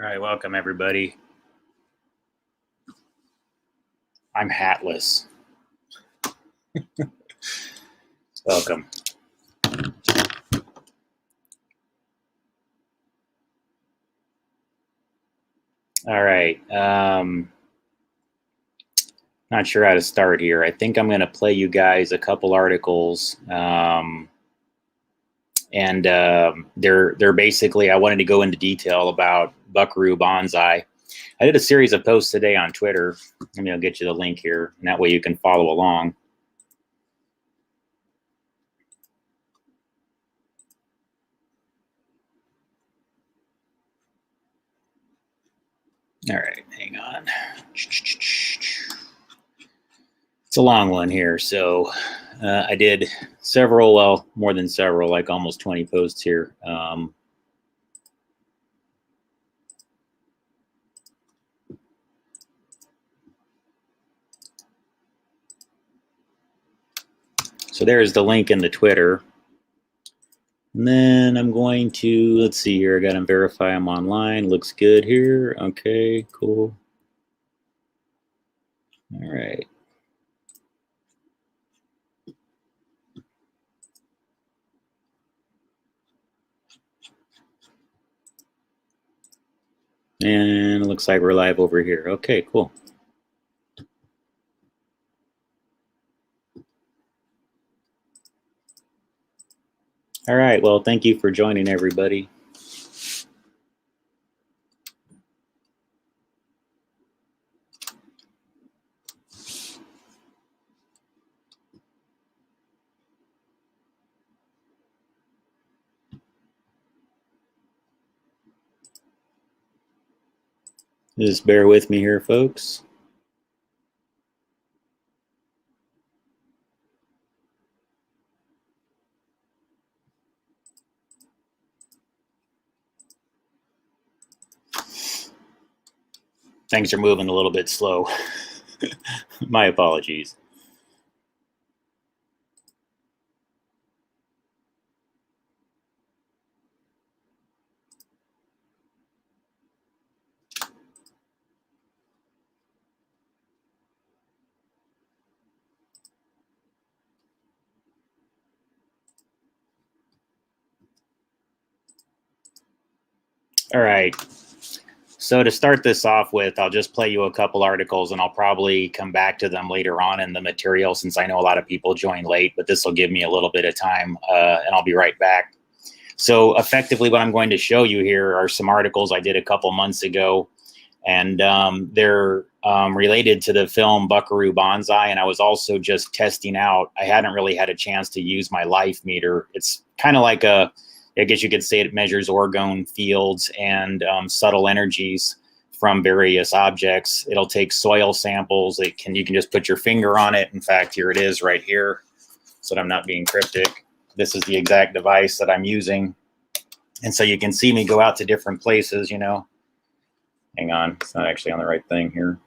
All right, welcome everybody. I'm hatless. Welcome. All right. Not sure how to start here. I think I'm going to play you guys a couple articles. They're basically, I wanted to go into detail about Buckaroo Banzai. I did a series of posts today on Twitter. I'll get you the link here, and that way you can follow along. All right, hang on. It's a long one here, so I did several, well, more than several, like almost 20 posts here. So there's the link in the Twitter. And then I'm going to, let's see here, I got to verify I'm online. Looks good here. Okay, cool. All right. And it looks like we're live over here. Okay, cool. All right, well, thank you for joining, everybody. Just bear with me here, folks. Things are moving a little bit slow. My apologies. All right. So to start this off with, I'll just play you a couple articles and I'll probably come back to them later on in the material since I know a lot of people join late, but this will give me a little bit of time and I'll be right back. So effectively what I'm going to show you here are some articles I did a couple months ago, and they're related to the film Buckaroo Banzai. And I was also just testing out, I hadn't really had a chance to use my life meter. It's kind of like a, I guess you could say it measures orgone fields and subtle energies from various objects. It'll take soil samples. You can just put your finger on it. In fact, here it is right here, so that I'm not being cryptic. This is the exact device that I'm using. And so you can see me go out to different places, you know. Hang on, it's not actually on the right thing here.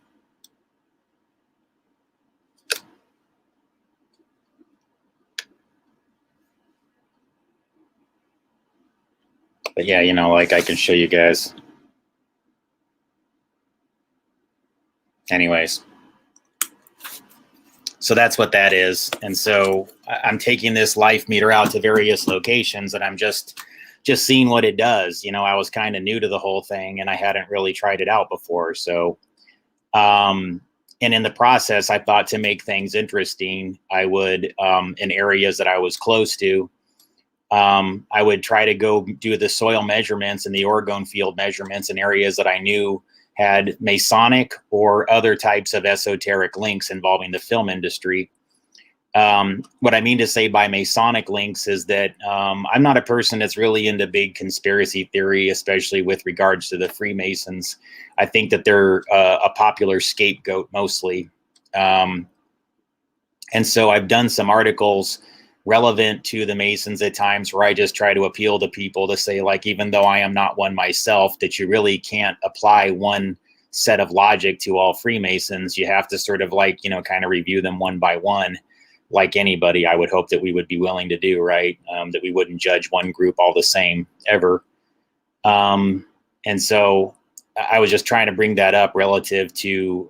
But yeah, you know, like I can show you guys. Anyways, so that's what that is. And so I'm taking this life meter out to various locations and I'm just seeing what it does. You know, I was kind of new to the whole thing and I hadn't really tried it out before. So, and in the process, I thought to make things interesting, I would, in areas that I was close to, I would try to go do the soil measurements and the orgone field measurements in areas that I knew had Masonic or other types of esoteric links involving the film industry. What I mean to say by Masonic links is that I'm not a person that's really into big conspiracy theory, especially with regards to the Freemasons. I think that they're a popular scapegoat mostly. And so I've done some articles relevant to the Masons at times where I just try to appeal to people to say, like, even though I am not one myself, that you really can't apply one set of logic to all Freemasons. You have to sort of like, you know, kind of review them one by one. Like anybody, I would hope that we would be willing to do, right? That we wouldn't judge one group all the same ever. And so I was just trying to bring that up relative to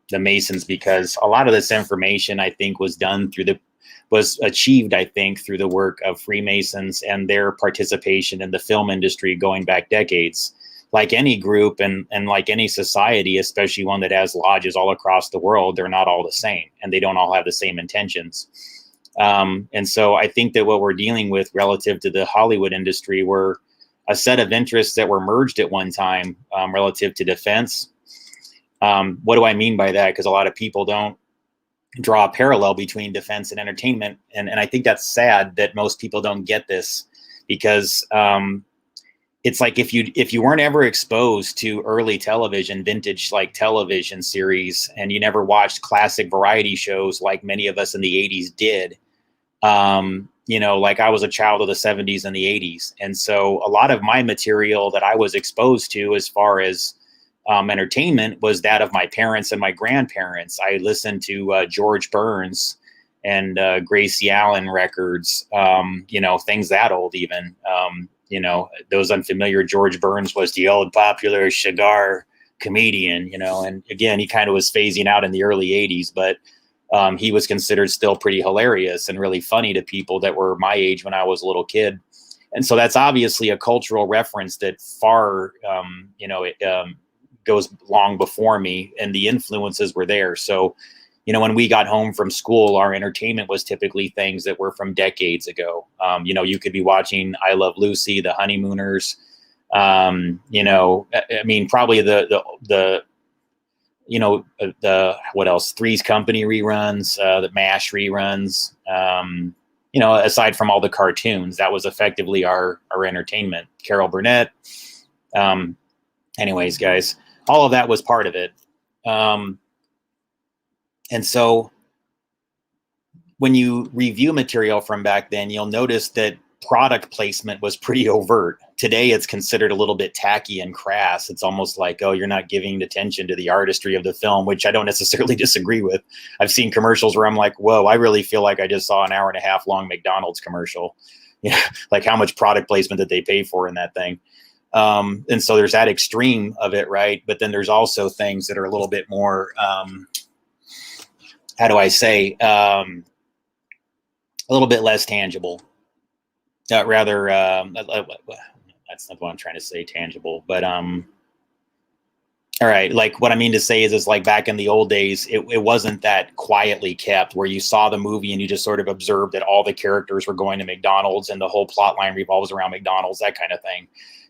the Masons, because a lot of this information, I think, was achieved, I think, through the work of Freemasons and their participation in the film industry going back decades. Like any group and like any society, especially one that has lodges all across the world, they're not all the same, and they don't all have the same intentions. And so I think that what we're dealing with relative to the Hollywood industry were a set of interests that were merged at one time relative to defense. What do I mean by that? Because a lot of people don't draw a parallel between defense and entertainment. And I think that's sad that most people don't get this, because it's like if you weren't ever exposed to early television, vintage like television series, and you never watched classic variety shows like many of us in the 80s did, like I was a child of the 70s and the 80s. And so a lot of my material that I was exposed to as far as entertainment was that of my parents and my grandparents. I listened to George Burns and Gracie Allen records, things that old even. Those unfamiliar, George Burns was the old popular cigar comedian, and again, he kind of was phasing out in the early 80s, but he was considered still pretty hilarious and really funny to people that were my age when I was a little kid. And so that's obviously a cultural reference that far, goes long before me, and the influences were there. So, when we got home from school, our entertainment was typically things that were from decades ago. You could be watching I Love Lucy, The Honeymooners, probably the what else? Three's Company reruns, the MASH reruns, aside from all the cartoons, that was effectively our entertainment. Carol Burnett. Anyways, guys, all of that was part of it. And so when you review material from back then, you'll notice that product placement was pretty overt. Today, it's considered a little bit tacky and crass. It's almost like, oh, you're not giving attention to the artistry of the film, which I don't necessarily disagree with. I've seen commercials where I'm like, whoa, I really feel like I just saw an 1.5 hour long McDonald's commercial. Like how much product placement did they pay for in that thing? And so there's that extreme of it, right? But then there's also things that are a little bit more, how do I say, a little bit less tangible. Rather, that's not what I'm trying to say, tangible. But all right, like what I mean to say is like back in the old days, it wasn't that quietly kept, where you saw the movie and you just sort of observed that all the characters were going to McDonald's and the whole plot line revolves around McDonald's, that kind of thing.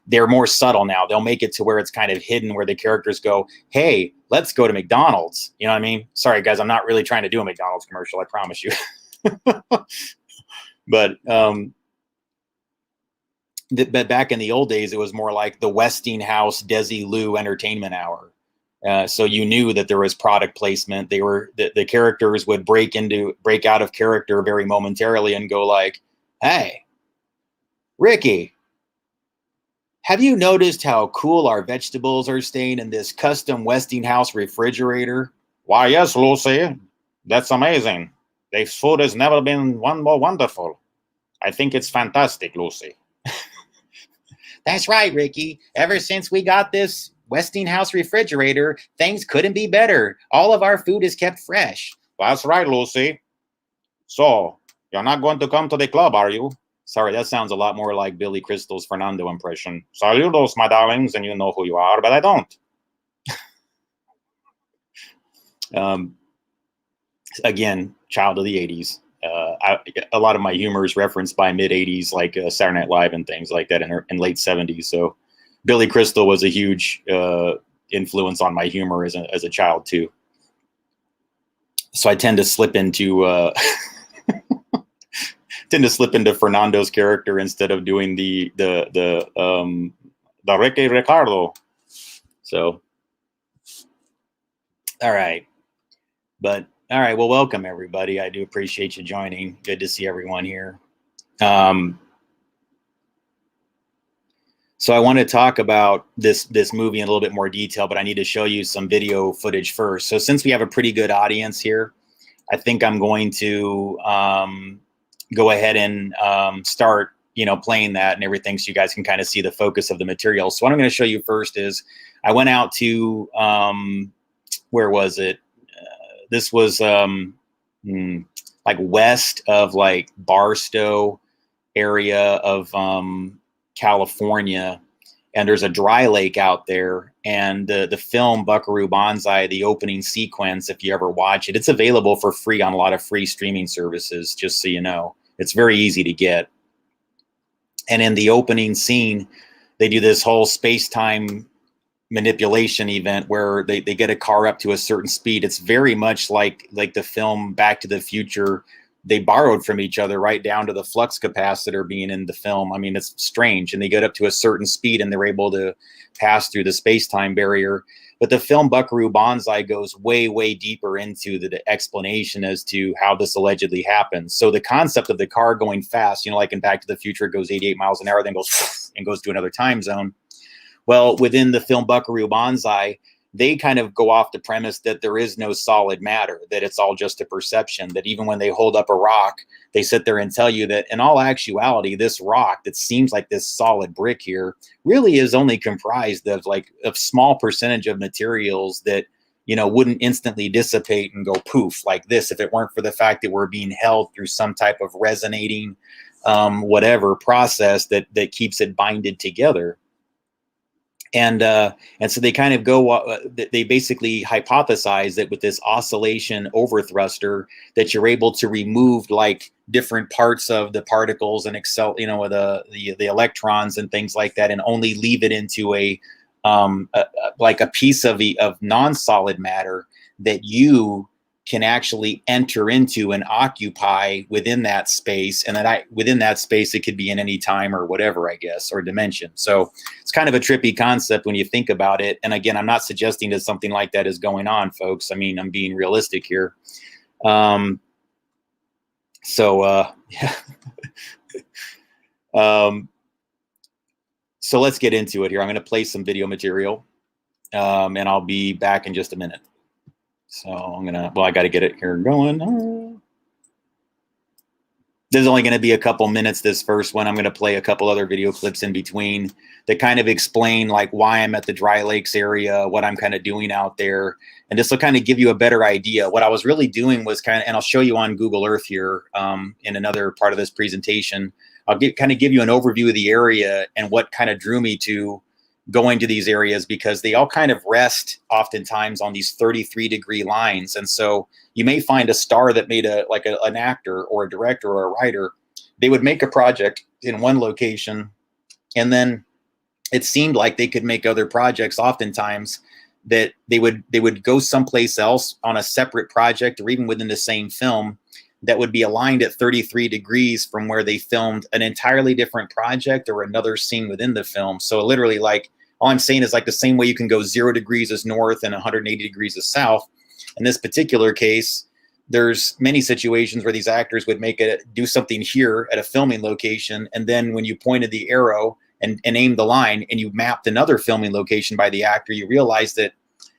They're more subtle now. They'll make it to where it's kind of hidden, where the characters go, hey, let's go to McDonald's. You know what I mean? Sorry, guys, I'm not really trying to do a McDonald's commercial, I promise you. But but back in the old days, it was more like the Westinghouse Desi-Lou Entertainment Hour. So you knew that there was product placement. The characters would break out of character very momentarily and go like, hey, Ricky, have you noticed how cool our vegetables are staying in this custom Westinghouse refrigerator? Why, yes, Lucy. That's amazing. This food has never been more wonderful. I think it's fantastic, Lucy. That's right, Ricky. Ever since we got this Westinghouse refrigerator, things couldn't be better. All of our food is kept fresh. That's right, Lucy. So, you're not going to come to the club, are you? Sorry, that sounds a lot more like Billy Crystal's Fernando impression. Saludos, my darlings, and you know who you are, but I don't. Again, child of the 80s. A lot of my humor is referenced by mid-80s, like Saturday Night Live and things like that, in late 70s. So Billy Crystal was a huge influence on my humor as a child, too. So I tend to slip into Fernando's character instead of doing the Ricky Ricardo. So, all right. But all right, well, welcome everybody. I do appreciate you joining. Good to see everyone here. So I want to talk about this movie in a little bit more detail, but I need to show you some video footage first. So since we have a pretty good audience here, I think I'm going to go ahead and start, playing that and everything, so you guys can kind of see the focus of the material. So what I'm going to show you first is I went out to, where was it? This was like west of like Barstow area of California, and there's a dry lake out there. And the film Buckaroo Banzai, the opening sequence, if you ever watch it, it's available for free on a lot of free streaming services, just so you know. It's very easy to get. And in the opening scene, they do this whole space-time manipulation event where they get a car up to a certain speed. It's very much like the film Back to the Future. They borrowed from each other right down to the flux capacitor being in the film. I mean, it's strange. And they get up to a certain speed and they're able to pass through the space-time barrier. But the film Buckaroo Banzai goes way, way deeper into the explanation as to how this allegedly happens. So the concept of the car going fast, you know, like in Back to the Future, it goes 88 miles an hour, then goes and goes to another time zone. Well, within the film Buckaroo Banzai, they kind of go off the premise that there is no solid matter, that it's all just a perception, that even when they hold up a rock, they sit there and tell you that in all actuality, this rock that seems like this solid brick here really is only comprised of like a small percentage of materials that, you know, wouldn't instantly dissipate and go poof like this if it weren't for the fact that we're being held through some type of resonating whatever process that keeps it binded together. And so they kind of go, they basically hypothesize that with this oscillation overthruster, that you're able to remove like different parts of the particles and you know, the electrons and things like that, and only leave it into like a piece of non-solid matter that you can actually enter into and occupy within that space. And that within that space, it could be in any time or whatever, I guess, or dimension. So it's kind of a trippy concept when you think about it. And again, I'm not suggesting that something like that is going on, folks. I mean, I'm being realistic here. Yeah. So let's get into it here. I'm going to play some video material, and I'll be back in just a minute. So I got to get it here going. There's only going to be a couple minutes, this first one. I'm going to play a couple other video clips in between that kind of explain like why I'm at the dry lakes area, what I'm kind of doing out there. And this will kind of give you a better idea. What I was really doing was and I'll show you on Google Earth here in another part of this presentation. I'll kind of give you an overview of the area and what kind of drew me to going to these areas, because they all kind of rest oftentimes on these 33-degree lines. And so you may find a star that made an actor or a director or a writer, they would make a project in one location, and then it seemed like they could make other projects oftentimes that they would go someplace else on a separate project or even within the same film that would be aligned at 33 degrees from where they filmed an entirely different project or another scene within the film. So literally, like, all I'm saying is like the same way you can go 0 degrees as north and 180 degrees as south. In this particular case, there's many situations where these actors would do something here at a filming location, and then when you pointed the arrow and aimed the line and you mapped another filming location by the actor, you realize that,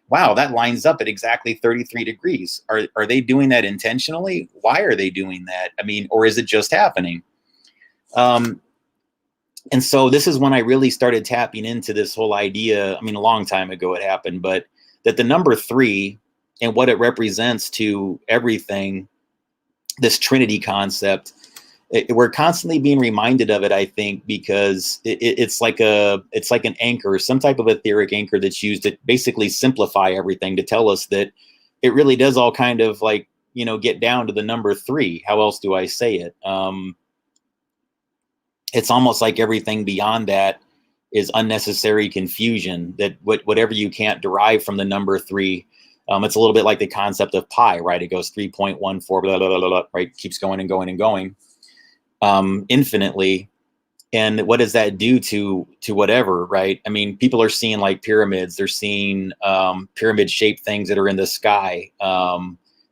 wow, that lines up at exactly 33 degrees. Are they doing that intentionally? Why are they doing that? I mean, or is it just happening? And so this is when I really started tapping into this whole idea. I mean, a long time ago it happened, but that the number 3 and what it represents to everything, this Trinity concept, we're constantly being reminded of it, I think, because it's like an anchor, some type of etheric anchor that's used to basically simplify everything, to tell us that it really does all kind of like, you know, get down to the number 3. How else do I say it? It's almost like everything beyond that is unnecessary confusion, that whatever you can't derive from the number 3, it's a little bit like the concept of pi, right? It goes 3.14, blah, blah, blah, blah, right? Keeps going and going and going infinitely. And what does that do to whatever, right? I mean, people are seeing like pyramids. They're seeing pyramid-shaped things that are in the sky,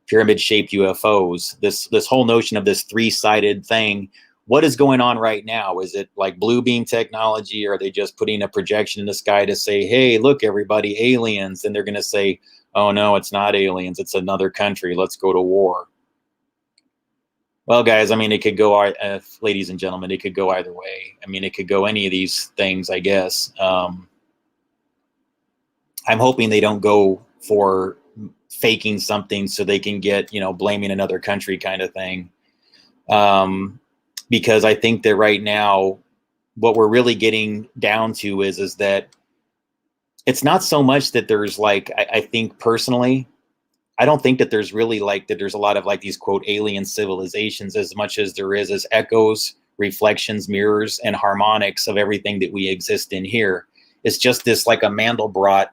pyramid-shaped UFOs. This whole notion of this 3-sided thing. What is going on right now? Is it like blue beam technology, or are they just putting a projection in the sky to say, hey, look, everybody, aliens? And they're going to say, oh, no, it's not aliens. It's another country. Let's go to war. Well, guys, I mean, it could go, ladies and gentlemen, it could go either way. I mean, it could go any of these things, I guess. I'm hoping they don't go for faking something so they can get, blaming another country kind of thing. Because I think that right now, what we're really getting down to is that it's not so much that there's like, I think personally, I don't think that there's really like that there's a lot of like these quote alien civilizations as much as there is as echoes, reflections, mirrors, and harmonics of everything that we exist in here. It's just this like a Mandelbrot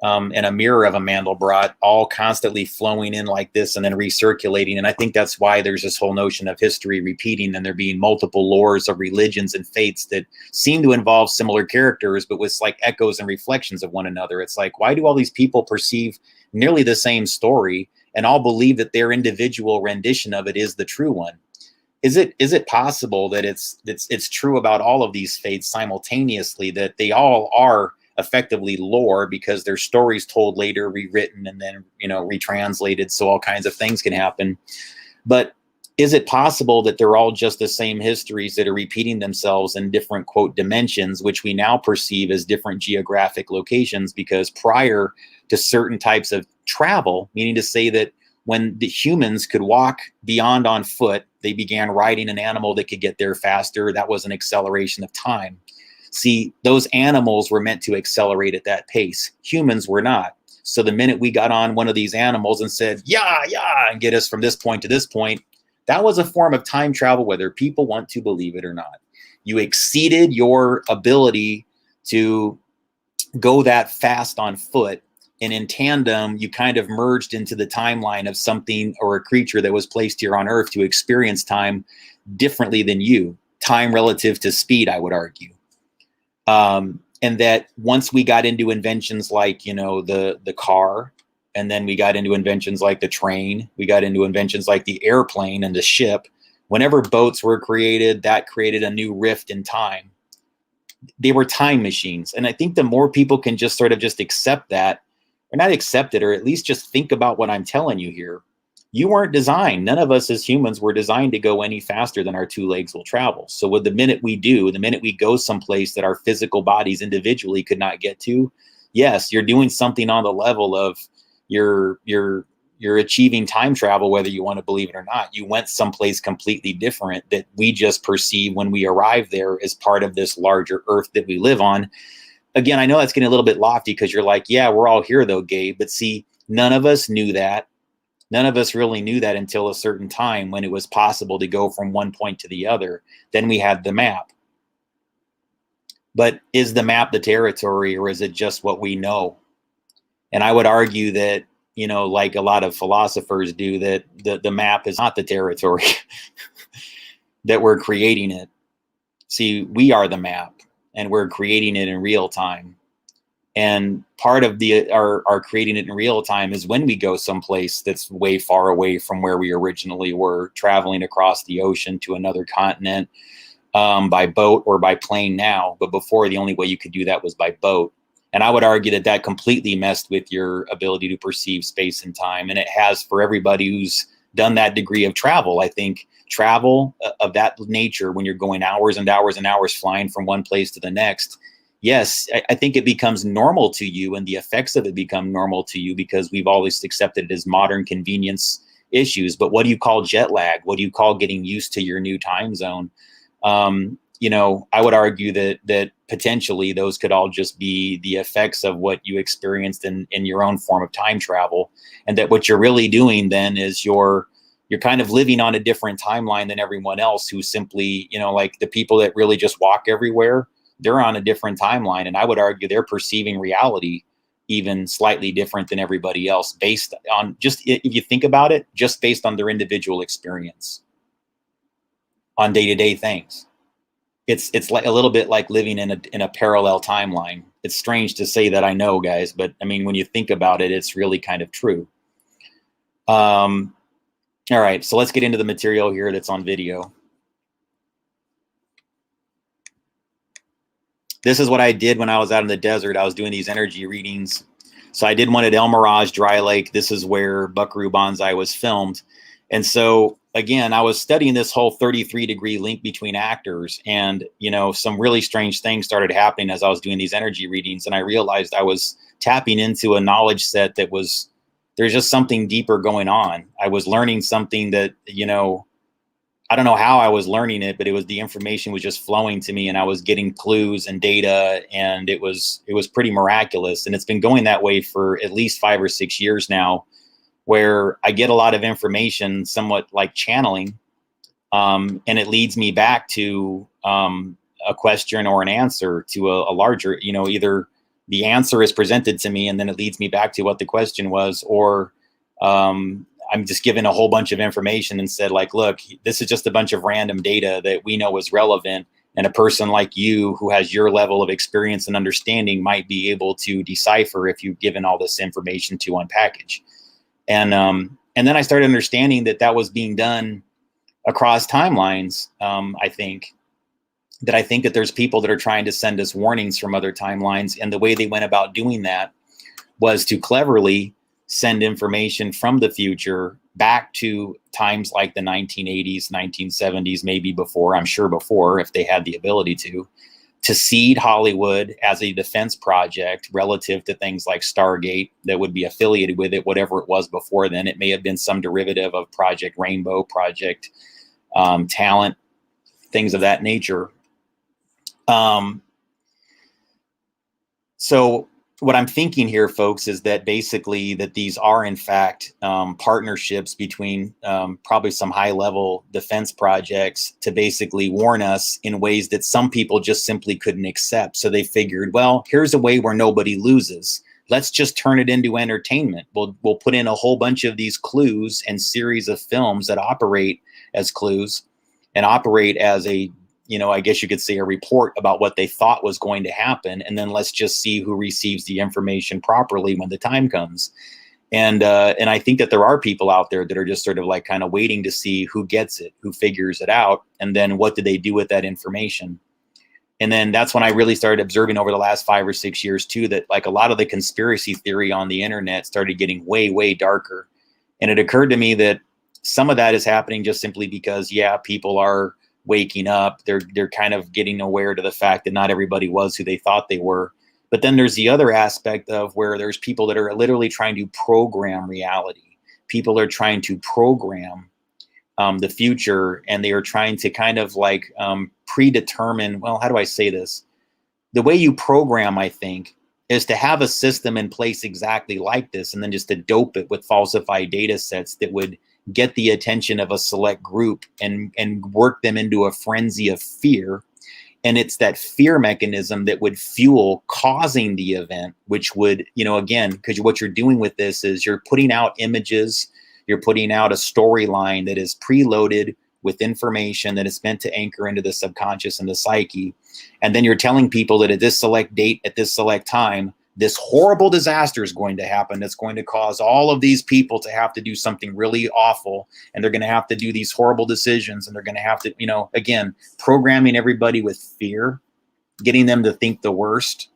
and a mirror of a Mandelbrot all constantly flowing in like this and then recirculating. And I think that's why there's this whole notion of history repeating and there being multiple lores of religions and faiths that seem to involve similar characters, but with like echoes and reflections of one another. It's like, why do all these people perceive nearly the same story and all believe that their individual rendition of it is the true one? Is it possible that it's true about all of these faiths simultaneously, that they all are effectively lore because their stories told later, rewritten, and then retranslated, so all kinds of things can happen? But is it possible that they're all just the same histories that are repeating themselves in different quote dimensions, which we now perceive as different geographic locations? Because prior to certain types of travel, meaning to say that when the humans could walk beyond on foot, they began riding an animal that could get there faster. That was an acceleration of time. See, those animals were meant to accelerate at that pace. Humans were not. So the minute we got on one of these animals and said, yeah, and get us from this point to this point, that was a form of time travel, whether people want to believe it or not. You exceeded your ability to go that fast on foot. And in tandem, you kind of merged into the timeline of something or a creature that was placed here on Earth to experience time differently than you. Time relative to speed, I would argue. And that once we got into inventions like, the car, and then we got into inventions like the train, we got into inventions like the airplane and the ship. Whenever boats were created, that created a new rift in time. They were time machines. And I think the more people can just sort of just accept that, or not accept it, or at least just think about what I'm telling you here. You weren't designed. None of us as humans were designed to go any faster than our two legs will travel. So with the minute we go someplace that our physical bodies individually could not get to, yes, you're doing something on the level of you're achieving time travel, whether you want to believe it or not. You went someplace completely different that we just perceive when we arrive there as part of this larger Earth that we live on. Again, I know that's getting a little bit lofty because you're like, yeah, we're all here though, Gabe. But see, none of us knew that. None of us really knew that until a certain time when it was possible to go from one point to the other. Then we had the map. But is the map the territory, or is it just what we know? And I would argue that, like a lot of philosophers do, that the map is not the territory, that we're creating it. See, we are the map, and we're creating it in real time. And part of our creating it in real time is when we go someplace that's way far away from where we originally were, traveling across the ocean to another continent by boat or by plane now. But before, the only way you could do that was by boat. And I would argue that that completely messed with your ability to perceive space and time. And it has for everybody who's done that degree of travel. I think travel of that nature, when you're going hours and hours and hours flying from one place to the next, yes, I think it becomes normal to you, and the effects of it become normal to you because we've always accepted it as modern convenience issues. But what do you call jet lag? What do you call getting used to your new time zone? I would argue that potentially those could all just be the effects of what you experienced in your own form of time travel. And that what you're really doing then is you're kind of living on a different timeline than everyone else who simply, like the people that really just walk everywhere, they're on a different timeline. And I would argue they're perceiving reality even slightly different than everybody else based on just, if you think about it, just based on their individual experience on day-to-day things. It's like a little bit like living in a parallel timeline. It's strange to say that, I know, guys, but I mean, when you think about it, it's really kind of true. All right, so let's get into the material here that's on video. This is what I did when I was out in the desert. I was doing these energy readings. So I did one at El Mirage Dry Lake. This is where Buckaroo Banzai was filmed. And so again, I was studying this whole 33-degree link between actors, and, you know, some really strange things started happening as I was doing these energy readings. And I realized I was tapping into a knowledge set that was, there's just something deeper going on. I was learning something that, you know, I don't know how I was learning it, but it was, the information was just flowing to me, and I was getting clues and data, and it was pretty miraculous. And it's been going that way for at least 5 or 6 years now, where I get a lot of information, somewhat like channeling, and it leads me back to a question or an answer to a larger, you know, either the answer is presented to me and then it leads me back to what the question was, or I'm just given a whole bunch of information and said, like, look, this is just a bunch of random data that we know is relevant, and a person like you who has your level of experience and understanding might be able to decipher if you've given all this information to unpackage. And then I started understanding that that was being done across timelines. I think that there's people that are trying to send us warnings from other timelines, and the way they went about doing that was to cleverly send information from the future back to times like the 1980s, 1970s, maybe before, I'm sure before, if they had the ability to seed Hollywood as a defense project relative to things like Stargate that would be affiliated with it, whatever it was before then. It may have been some derivative of Project Rainbow, Project Talent, things of that nature. So what I'm thinking here, folks, is that basically that these are in fact partnerships between probably some high-level defense projects to basically warn us in ways that some people just simply couldn't accept. So they figured, well, here's a way where nobody loses. Let's just turn it into entertainment. We'll put in a whole bunch of these clues and series of films that operate as clues and operate as a, you know, I guess you could say a report about what they thought was going to happen. And then let's just see who receives the information properly when the time comes. And I think that there are people out there that are just sort of like kind of waiting to see who gets it, who figures it out. And then what do they do with that information? And then that's when I really started observing over the last 5 or 6 years too, that like a lot of the conspiracy theory on the internet started getting way, way darker. And it occurred to me that some of that is happening just simply because, yeah, people are waking up. They're kind of getting aware to the fact that not everybody was who they thought they were. But then there's the other aspect of where there's people that are literally trying to program reality. People are trying to program the future, and they are trying to kind of like predetermine, well, how do I say this? The way you program, I think, is to have a system in place exactly like this, and then just to dope it with falsified data sets that would get the attention of a select group and work them into a frenzy of fear. And it's that fear mechanism that would fuel causing the event, which would, you know, again, because what you're doing with this is you're putting out images, you're putting out a storyline that is preloaded with information that is meant to anchor into the subconscious and the psyche. And then you're telling people that at this select date, at this select time, this horrible disaster is going to happen. That's going to cause all of these people to have to do something really awful. And they're going to have to do these horrible decisions. And they're going to have to, you know, again, programming everybody with fear, getting them to think the worst,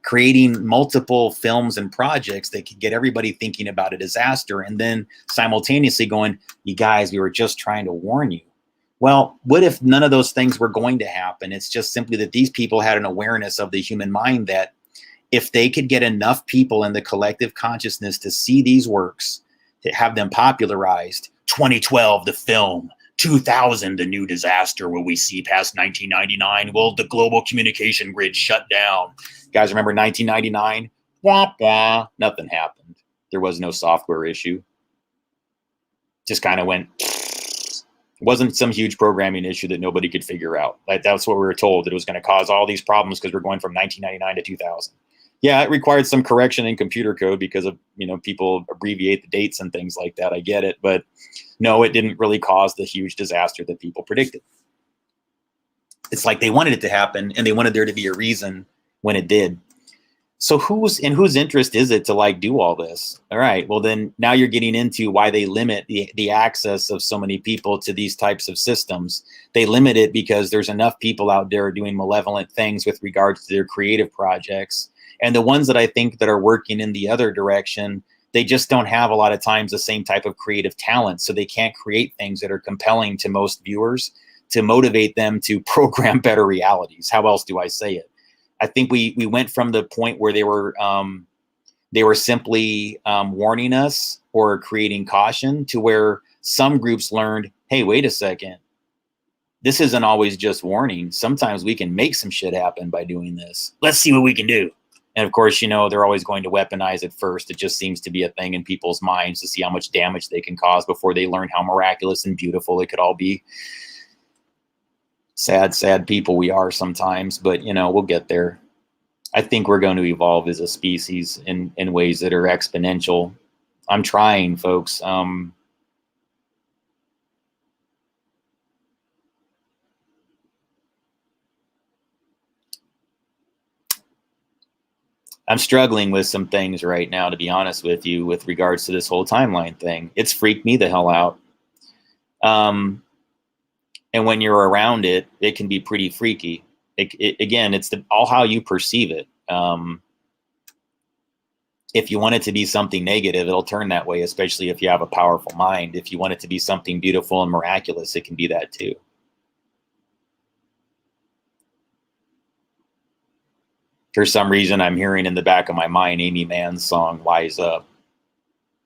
creating multiple films and projects that could get everybody thinking about a disaster. And then simultaneously going, you guys, we were just trying to warn you. Well, what if none of those things were going to happen? It's just simply that these people had an awareness of the human mind that if they could get enough people in the collective consciousness to see these works, to have them popularized, 2012, the film, 2000, the new disaster, will we see past 1999? Will the global communication grid shut down? You guys remember 1999? Wah, wah. Nothing happened. There was no software issue. Just kind of went. It wasn't some huge programming issue that nobody could figure out. Like, that's what we were told, that it was going to cause all these problems because we're going from 1999 to 2000. Yeah, it required some correction in computer code because of, you know, people abbreviate the dates and things like that. I get it. But no, it didn't really cause the huge disaster that people predicted. It's like they wanted it to happen and they wanted there to be a reason when it did. So whose interest is it to like do all this? All right, well then now you're getting into why they limit the access of so many people to these types of systems. They limit it because there's enough people out there doing malevolent things with regards to their creative projects. And the ones that I think that are working in the other direction, they just don't have a lot of times the same type of creative talent. So they can't create things that are compelling to most viewers to motivate them to program better realities. How else do I say it? I think we went from the point where they were simply warning us or creating caution to where some groups learned, hey, wait a second. This isn't always just warning. Sometimes we can make some shit happen by doing this. Let's see what we can do. And of course, they're always going to weaponize it first. It just seems to be a thing in people's minds to see how much damage they can cause before they learn how miraculous and beautiful it could all be. Sad, sad people we are sometimes, but we'll get there. I think we're going to evolve as a species in ways that are exponential. I'm trying, folks. I'm struggling with some things right now, to be honest with you, with regards to this whole timeline thing. It's freaked me the hell out. And when you're around it, it can be pretty freaky. Again, it's all how you perceive it. If you want it to be something negative, it'll turn that way, especially if you have a powerful mind. If you want it to be something beautiful and miraculous, it can be that too. For some reason, I'm hearing in the back of my mind Amy Mann's song, Wise Up.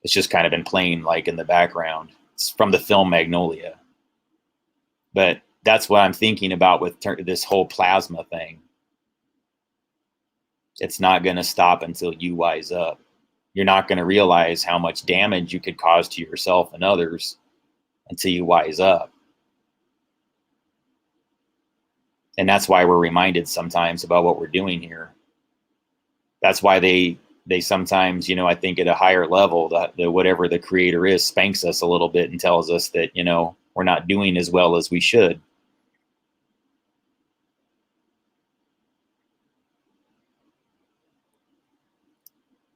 It's just kind of been playing like in the background. It's from the film Magnolia. But that's what I'm thinking about with this whole plasma thing. It's not going to stop until you wise up. You're not going to realize how much damage you could cause to yourself and others until you wise up. And that's why we're reminded sometimes about what we're doing here. That's why they sometimes, I think at a higher level, that whatever the creator is spanks us a little bit and tells us that, we're not doing as well as we should.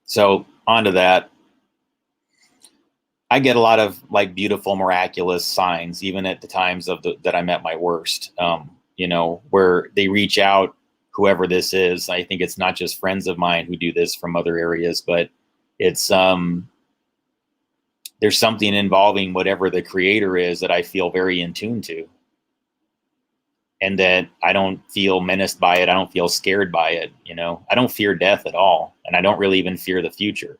So onto that. I get a lot of like beautiful, miraculous signs, even at the times that I'm at my worst, where they reach out, whoever this is. I think it's not just friends of mine who do this from other areas, but it's, there's something involving whatever the creator is that I feel very in tune to. And that I don't feel menaced by it. I don't feel scared by it. I don't fear death at all. And I don't really even fear the future.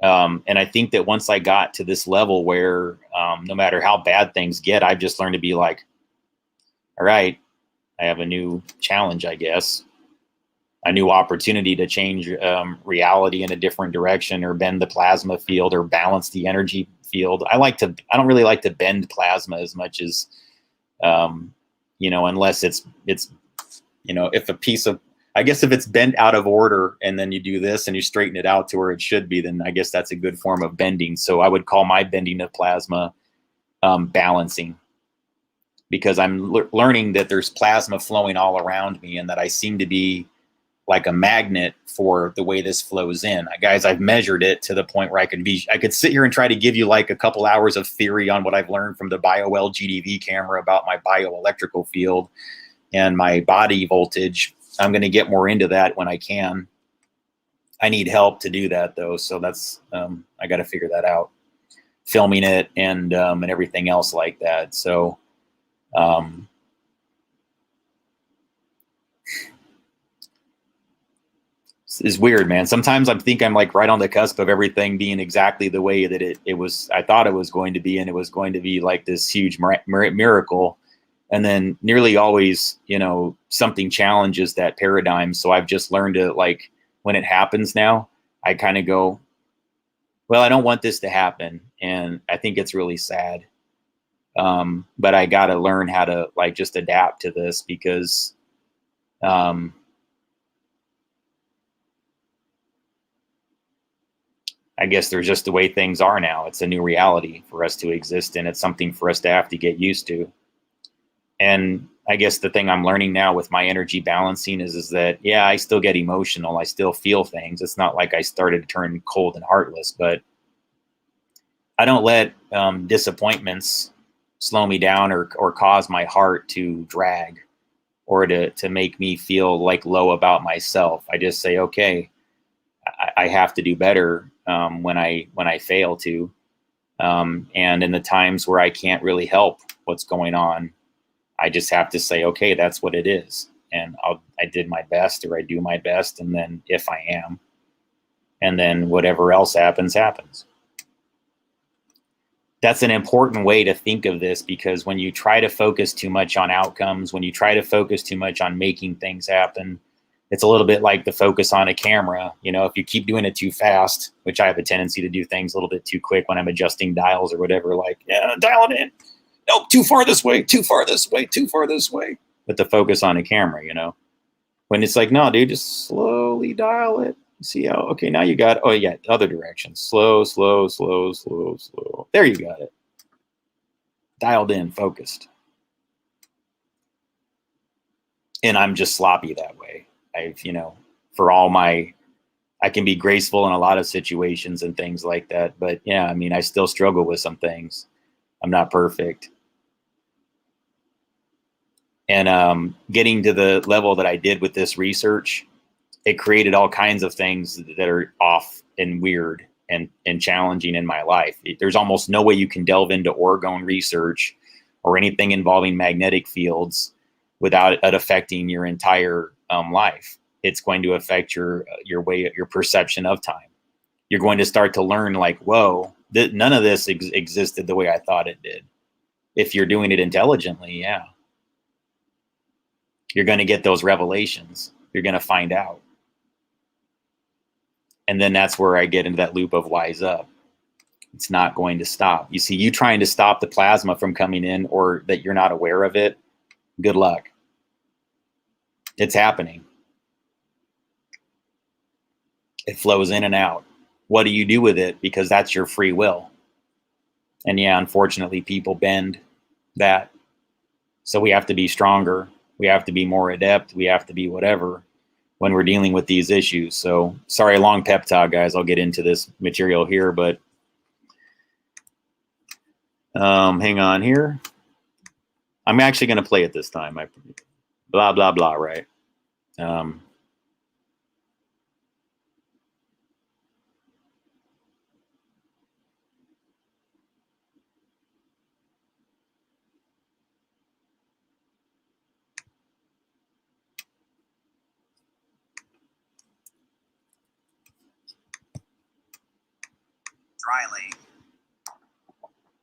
And I think that once I got to this level where no matter how bad things get, I've just learned to be like, all right, I have a new challenge, I guess, a new opportunity to change reality in a different direction, or bend the plasma field, or balance the energy field. I don't really like to bend plasma as much as, unless it's, if a piece of, I guess if it's bent out of order and then you do this and you straighten it out to where it should be, then I guess that's a good form of bending. So I would call my bending of plasma balancing, because I'm learning that there's plasma flowing all around me and that I seem to be like a magnet for the way this flows in. Guys, I've measured it to the point where I could sit here and try to give you like a couple hours of theory on what I've learned from the BioL GDV camera about my bioelectrical field and my body voltage. I'm going to get more into that when I can. I need help to do that though. So that's, I got to figure that out, filming it and everything else like that. So, it's weird, man. Sometimes I think I'm like right on the cusp of everything being exactly the way that it was, I thought it was going to be, and it was going to be like this huge miracle. And then nearly always, something challenges that paradigm. So I've just learned to, like, when it happens now, I kind of go, well, I don't want this to happen. And I think it's really sad. But I got to learn how to like just adapt to this, because I guess there's just the way things are now. It's a new reality for us to exist in. It's something for us to have to get used to. And I guess the thing I'm learning now with my energy balancing is that, yeah, I still get emotional. I still feel things. It's not like I started to turn cold and heartless, but I don't let disappointments slow me down or cause my heart to drag or to make me feel like low about myself. I just say, okay, I have to do better when I fail to. And in the times where I can't really help what's going on, I just have to say, okay, that's what it is. And I did my best, or I do my best. And then if I am, and then whatever else happens, happens. That's an important way to think of this, because when you try to focus too much on outcomes, when you try to focus too much on making things happen, it's a little bit like the focus on a camera. You know, if you keep doing it too fast, which I have a tendency to do things a little bit too quick when I'm adjusting dials or whatever, like, yeah, dial it in. Nope, too far this way, too far this way, too far this way. But the focus on a camera, you know, when it's like, no, dude, just slowly dial it. See how, okay, now you got, oh yeah, other direction. Slow, slow, slow, slow, slow. There you got it. Dialed in, focused. And I'm just sloppy that way. You know, for all my, I can be graceful in a lot of situations and things like that. But yeah, I mean, I still struggle with some things. I'm not perfect. And getting to the level that I did with this research, it created all kinds of things that are off and weird and challenging in my life. There's almost no way you can delve into orgone research or anything involving magnetic fields without it affecting your entire life. It's going to affect your perception of time. You're going to start to learn, like, whoa, none of this existed the way I thought it did. If you're doing it intelligently, yeah. You're going to get those revelations. You're going to find out. And then that's where I get into that loop of wise up. It's not going to stop. You see, you trying to stop the plasma from coming in, or that you're not aware of it, good luck. It's happening. It flows in and out. What do you do with it? Because that's your free will. And yeah, unfortunately, people bend that. So we have to be stronger. We have to be more adept. We have to be whatever when we're dealing with these issues. So sorry, long pep talk, guys. I'll get into this material here, but hang on here. I'm actually going to play it this time. Blah, blah, blah, right? Dry Lake.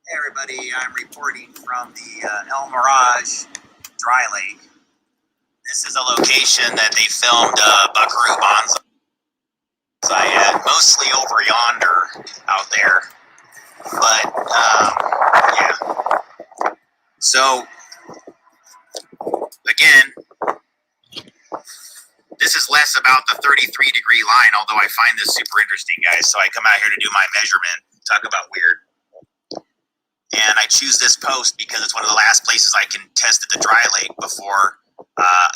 Hey everybody, I'm reporting from the El Mirage Dry Lake. This is a location that they filmed Buckaroo Banzai at, mostly over yonder out there. But yeah. So again, this is less about the 33-degree line, although I find this super interesting, guys. So I come out here to do my measurement. Talk about weird. And I choose this post because it's one of the last places I can test at the dry lake before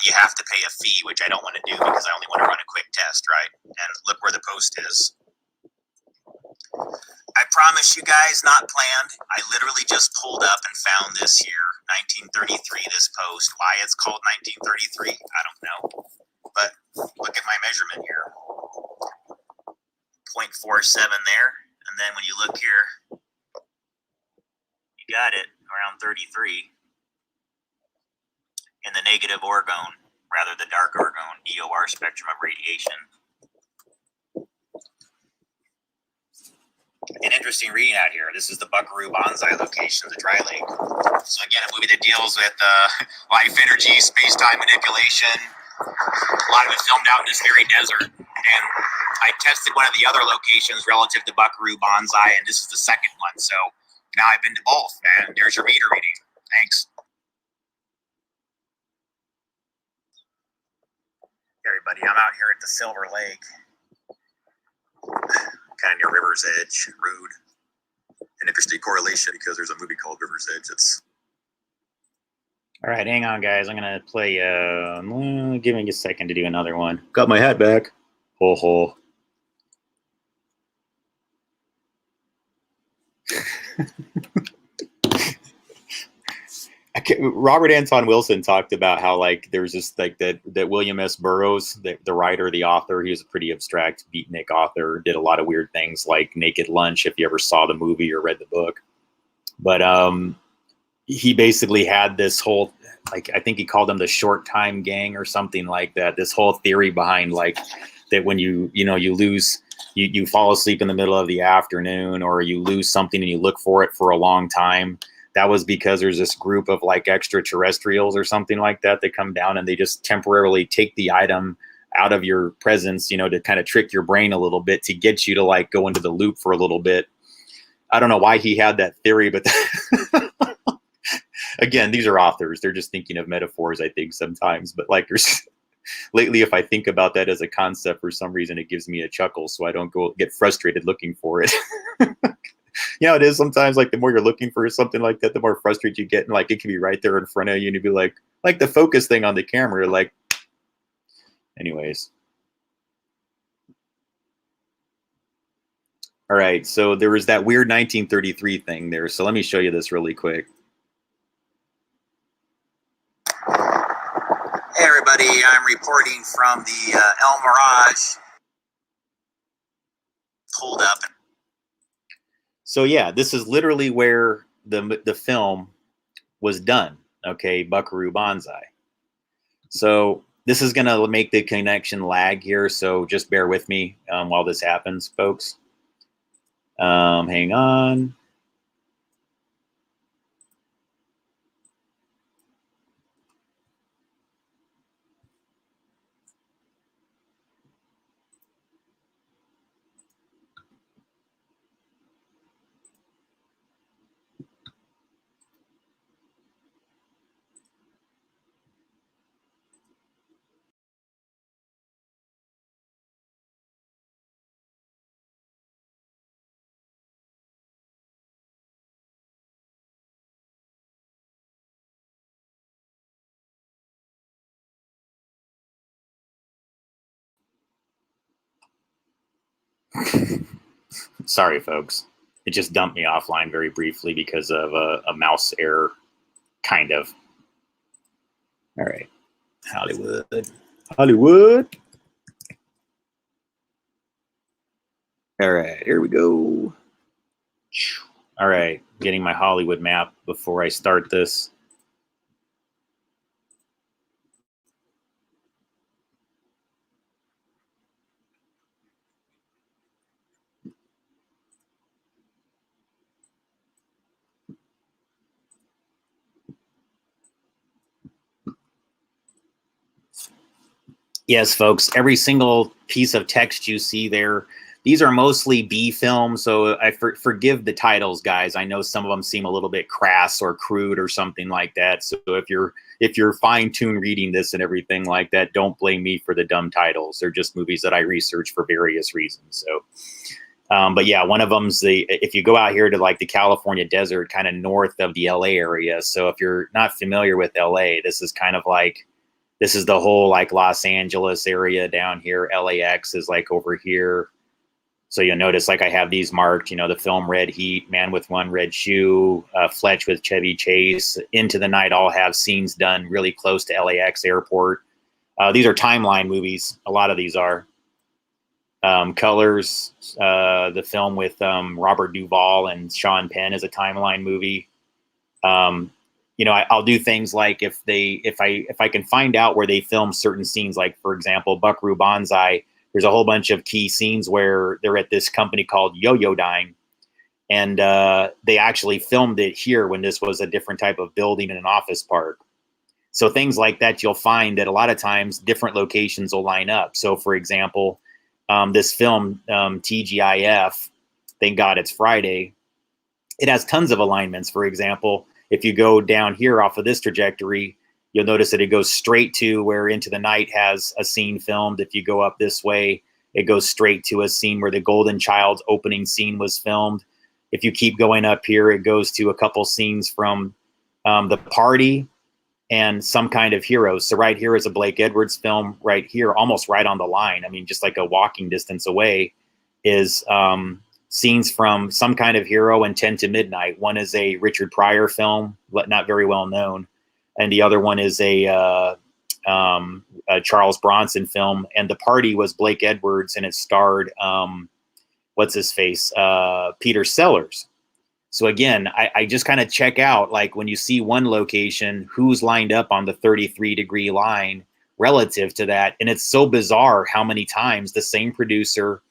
you have to pay a fee, which I don't want to do because I only want to run a quick test, right? And look where the post is. I promise you guys, not planned. I literally just pulled up and found this here, 1933, this post. Why it's called 1933, I don't know. But look at my measurement here. 0.47 there. And then when you look here, you got it around 33 in the negative orgone, rather the dark orgone, EOR spectrum of radiation. An interesting reading out here. This is the Buckaroo Banzai location of the dry lake. So again, a movie that deals with life energy, space-time manipulation. A lot of it filmed out in this very desert. And I tested one of the other locations relative to Buckaroo Banzai, and this is the second one. So now I've been to both, man. There's your meter reading. Thanks. Hey everybody, I'm out here at the Silver Lake. Kind of near River's Edge, Rude. An interesting correlation because there's a movie called River's Edge. All right, hang on, guys. I'm going to play, give me a second to do another one. Got my hat back. Ho, ho. Robert Anton Wilson talked about how like there's this like that William S. Burroughs, the writer, the author, he was a pretty abstract beatnik author, did a lot of weird things like Naked Lunch, if you ever saw the movie or read the book. But he basically had this whole, like, I think he called them the short time gang or something like that. This whole theory behind like that when you lose, you fall asleep in the middle of the afternoon, or you lose something and you look for it for a long time. That was because there's this group of like extraterrestrials or something like that that come down and they just temporarily take the item out of your presence, to kind of trick your brain a little bit to get you to like go into the loop for a little bit. I don't know why he had that theory, but again, these are authors. They're just thinking of metaphors, I think, sometimes. But like there's lately, if I think about that as a concept, for some reason, it gives me a chuckle. So I don't get frustrated looking for it. It is sometimes like the more you're looking for something like that, the more frustrated you get. And like it can be right there in front of you and you'd be like the focus thing on the camera, like, anyways. All right. So there was that weird 1933 thing there. So let me show you this really quick. Hey, everybody. I'm reporting from the El Mirage. Pulled up. So yeah, this is literally where the film was done. Okay, Buckaroo Banzai. So this is going to make the connection lag here. So just bear with me while this happens, folks. Hang on. Sorry, folks. It just dumped me offline very briefly because of a mouse error, kind of. All right. Hollywood. All right, here we go. All right, getting my Hollywood map before I start this. Yes, folks, every single piece of text you see there, these are mostly B films, so I forgive the titles, guys. I know some of them seem a little bit crass or crude or something like that. So if you're fine-tuned reading this and everything like that, don't blame me for the dumb titles. They're just movies that I research for various reasons. So, but yeah, one of them's if you go out here to like the California desert, kind of north of the LA area. So if you're not familiar with LA, this is kind of like, this is the whole like Los Angeles area down here. LAX is like over here. So you'll notice like I have these marked, the film Red Heat, Man with One Red Shoe, Fletch with Chevy Chase, Into the Night, all have scenes done really close to LAX airport. These are timeline movies. A lot of these are. Colors, the film with Robert Duvall and Sean Penn is a timeline movie. I'll do things like if I can find out where they film certain scenes, like for example, Buckaroo Banzai, there's a whole bunch of key scenes where they're at this company called Yo-Yo Dine, and they actually filmed it here when this was a different type of building in an office park. So things like that, you'll find that a lot of times different locations will line up. So for example, this film, TGIF, thank God it's Friday, it has tons of alignments. For example, if you go down here off of this trajectory, you'll notice that it goes straight to where Into the Night has a scene filmed. If you go up this way, it goes straight to a scene where the Golden Child's opening scene was filmed. If you keep going up here, it goes to a couple scenes from The Party and Some Kind of Heroes. So right here is a Blake Edwards film right here, almost right on the line. I mean, just like a walking distance away is Some scenes from Some Kind of Hero and 10 to Midnight. One is a Richard Pryor film, not very well known, and the other one is a Charles Bronson film. And The Party was Blake Edwards, and it starred what's his face, Peter Sellers. So again, I just kind of check out, like, when you see one location, who's lined up on the 33-degree line relative to that. And it's so bizarre how many times the same producer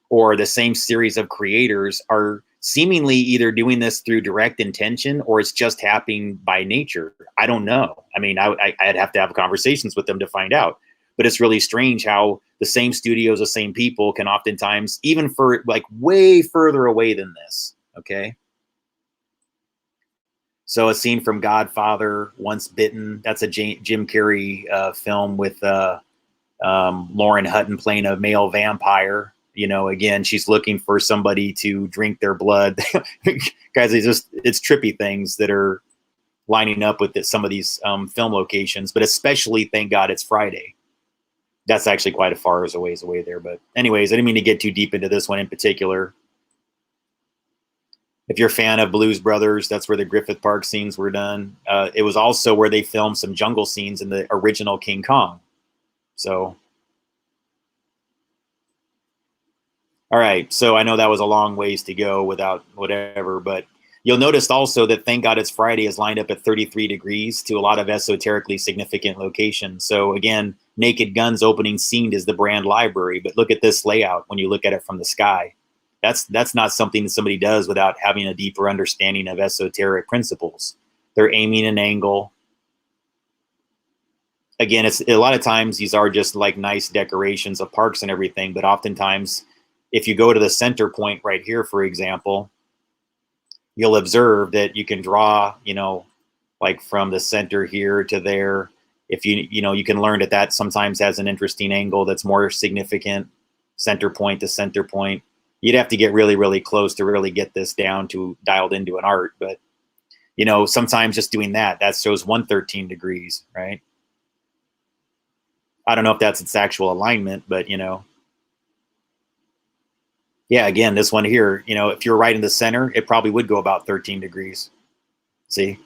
or the same series of creators are seemingly either doing this through direct intention or it's just happening by nature. I don't know. I mean, I'd have to have conversations with them to find out. But it's really strange how the same studios, the same people can oftentimes, even for like way further away than this, okay? So a scene from Godfather, Once Bitten, that's a Jim Carrey film with Lauren Hutton playing a male vampire. You know, again, she's looking for somebody to drink their blood. Guys, it's trippy things that are lining up with some of these film locations, but especially, thank God it's Friday. That's actually quite a far as a ways away there. But anyways, I didn't mean to get too deep into this one in particular. If you're a fan of Blues Brothers, that's where the Griffith Park scenes were done. It was also where they filmed some jungle scenes in the original King Kong. So, all right. So I know that was a long ways to go without whatever, but you'll notice also that Thank God It's Friday is lined up at 33 degrees to a lot of esoterically significant locations. So again, Naked Gun's opening scene is the Brand Library, but look at this layout when you look at it from the sky. That's not something that somebody does without having a deeper understanding of esoteric principles. They're aiming an angle. Again, it's a lot of times these are just like nice decorations of parks and everything, but oftentimes if you go to the center point right here, for example, you'll observe that you can draw, you know, like from the center here to there. If you can learn that sometimes has an interesting angle that's more significant, center point to center point. You'd have to get really, really close to really get this down to dialed into an art. But, you know, sometimes just doing that shows 113 degrees, right? I don't know if that's its actual alignment, but, you know. Yeah, again, this one here, you know, if you're right in the center, it probably would go about 13 degrees. See?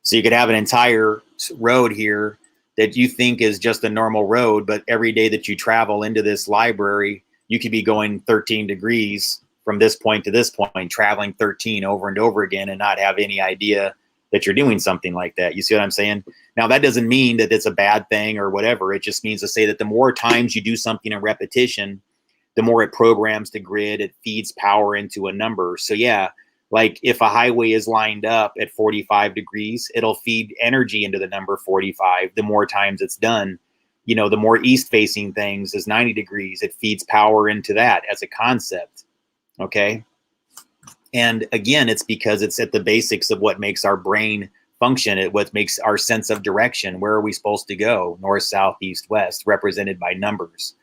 So you could have an entire road here that you think is just a normal road, but every day that you travel into this library, you could be going 13 degrees from this point to this point, traveling 13 over and over again and not have any idea that you're doing something like that. You see what I'm saying? Now, that doesn't mean that it's a bad thing or whatever. It just means to say that the more times you do something in repetition, the more it programs the grid, it feeds power into a number. So yeah, like if a highway is lined up at 45 degrees, it'll feed energy into the number 45 the more times it's done. You know, the more east facing things is 90 degrees. It feeds power into that as a concept. Okay. And again, it's because it's at the basics of what makes our brain function. What makes our sense of direction. Where are we supposed to go? North, south, east, west, represented by numbers.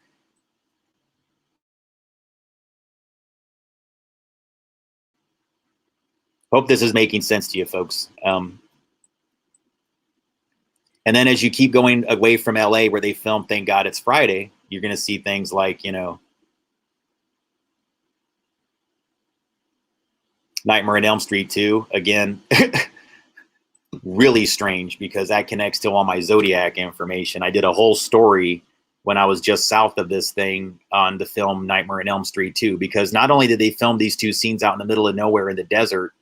Hope this is making sense to you folks. And then as you keep going away from LA where they filmed Thank God It's Friday, you're going to see things like, you know, Nightmare on Elm Street 2. Again, really strange because that connects to all my Zodiac information. I did a whole story when I was just south of this thing on the film Nightmare on Elm Street 2, because not only did they film these two scenes out in the middle of nowhere in the desert,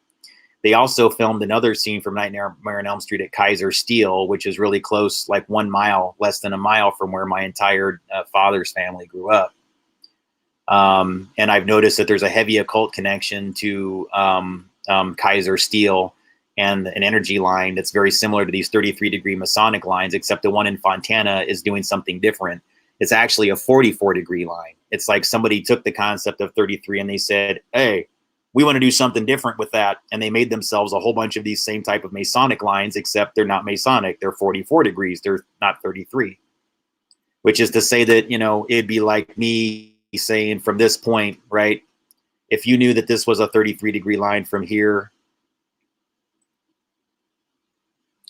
they also filmed another scene from Nightmare on Elm Street at Kaiser Steel, which is really close, like 1 mile, less than a mile from where my entire father's family grew up. And I've noticed that there's a heavy occult connection to Kaiser Steel and an energy line that's very similar to these 33-degree Masonic lines, except the one in Fontana is doing something different. It's actually a 44-degree line. It's like somebody took the concept of 33 and they said, hey, we want to do something different with that. And they made themselves a whole bunch of these same type of Masonic lines, except they're not Masonic. They're 44 degrees. They're not 33, which is to say that, you know, it'd be like me saying from this point, right? If you knew that this was a 33-degree line from here,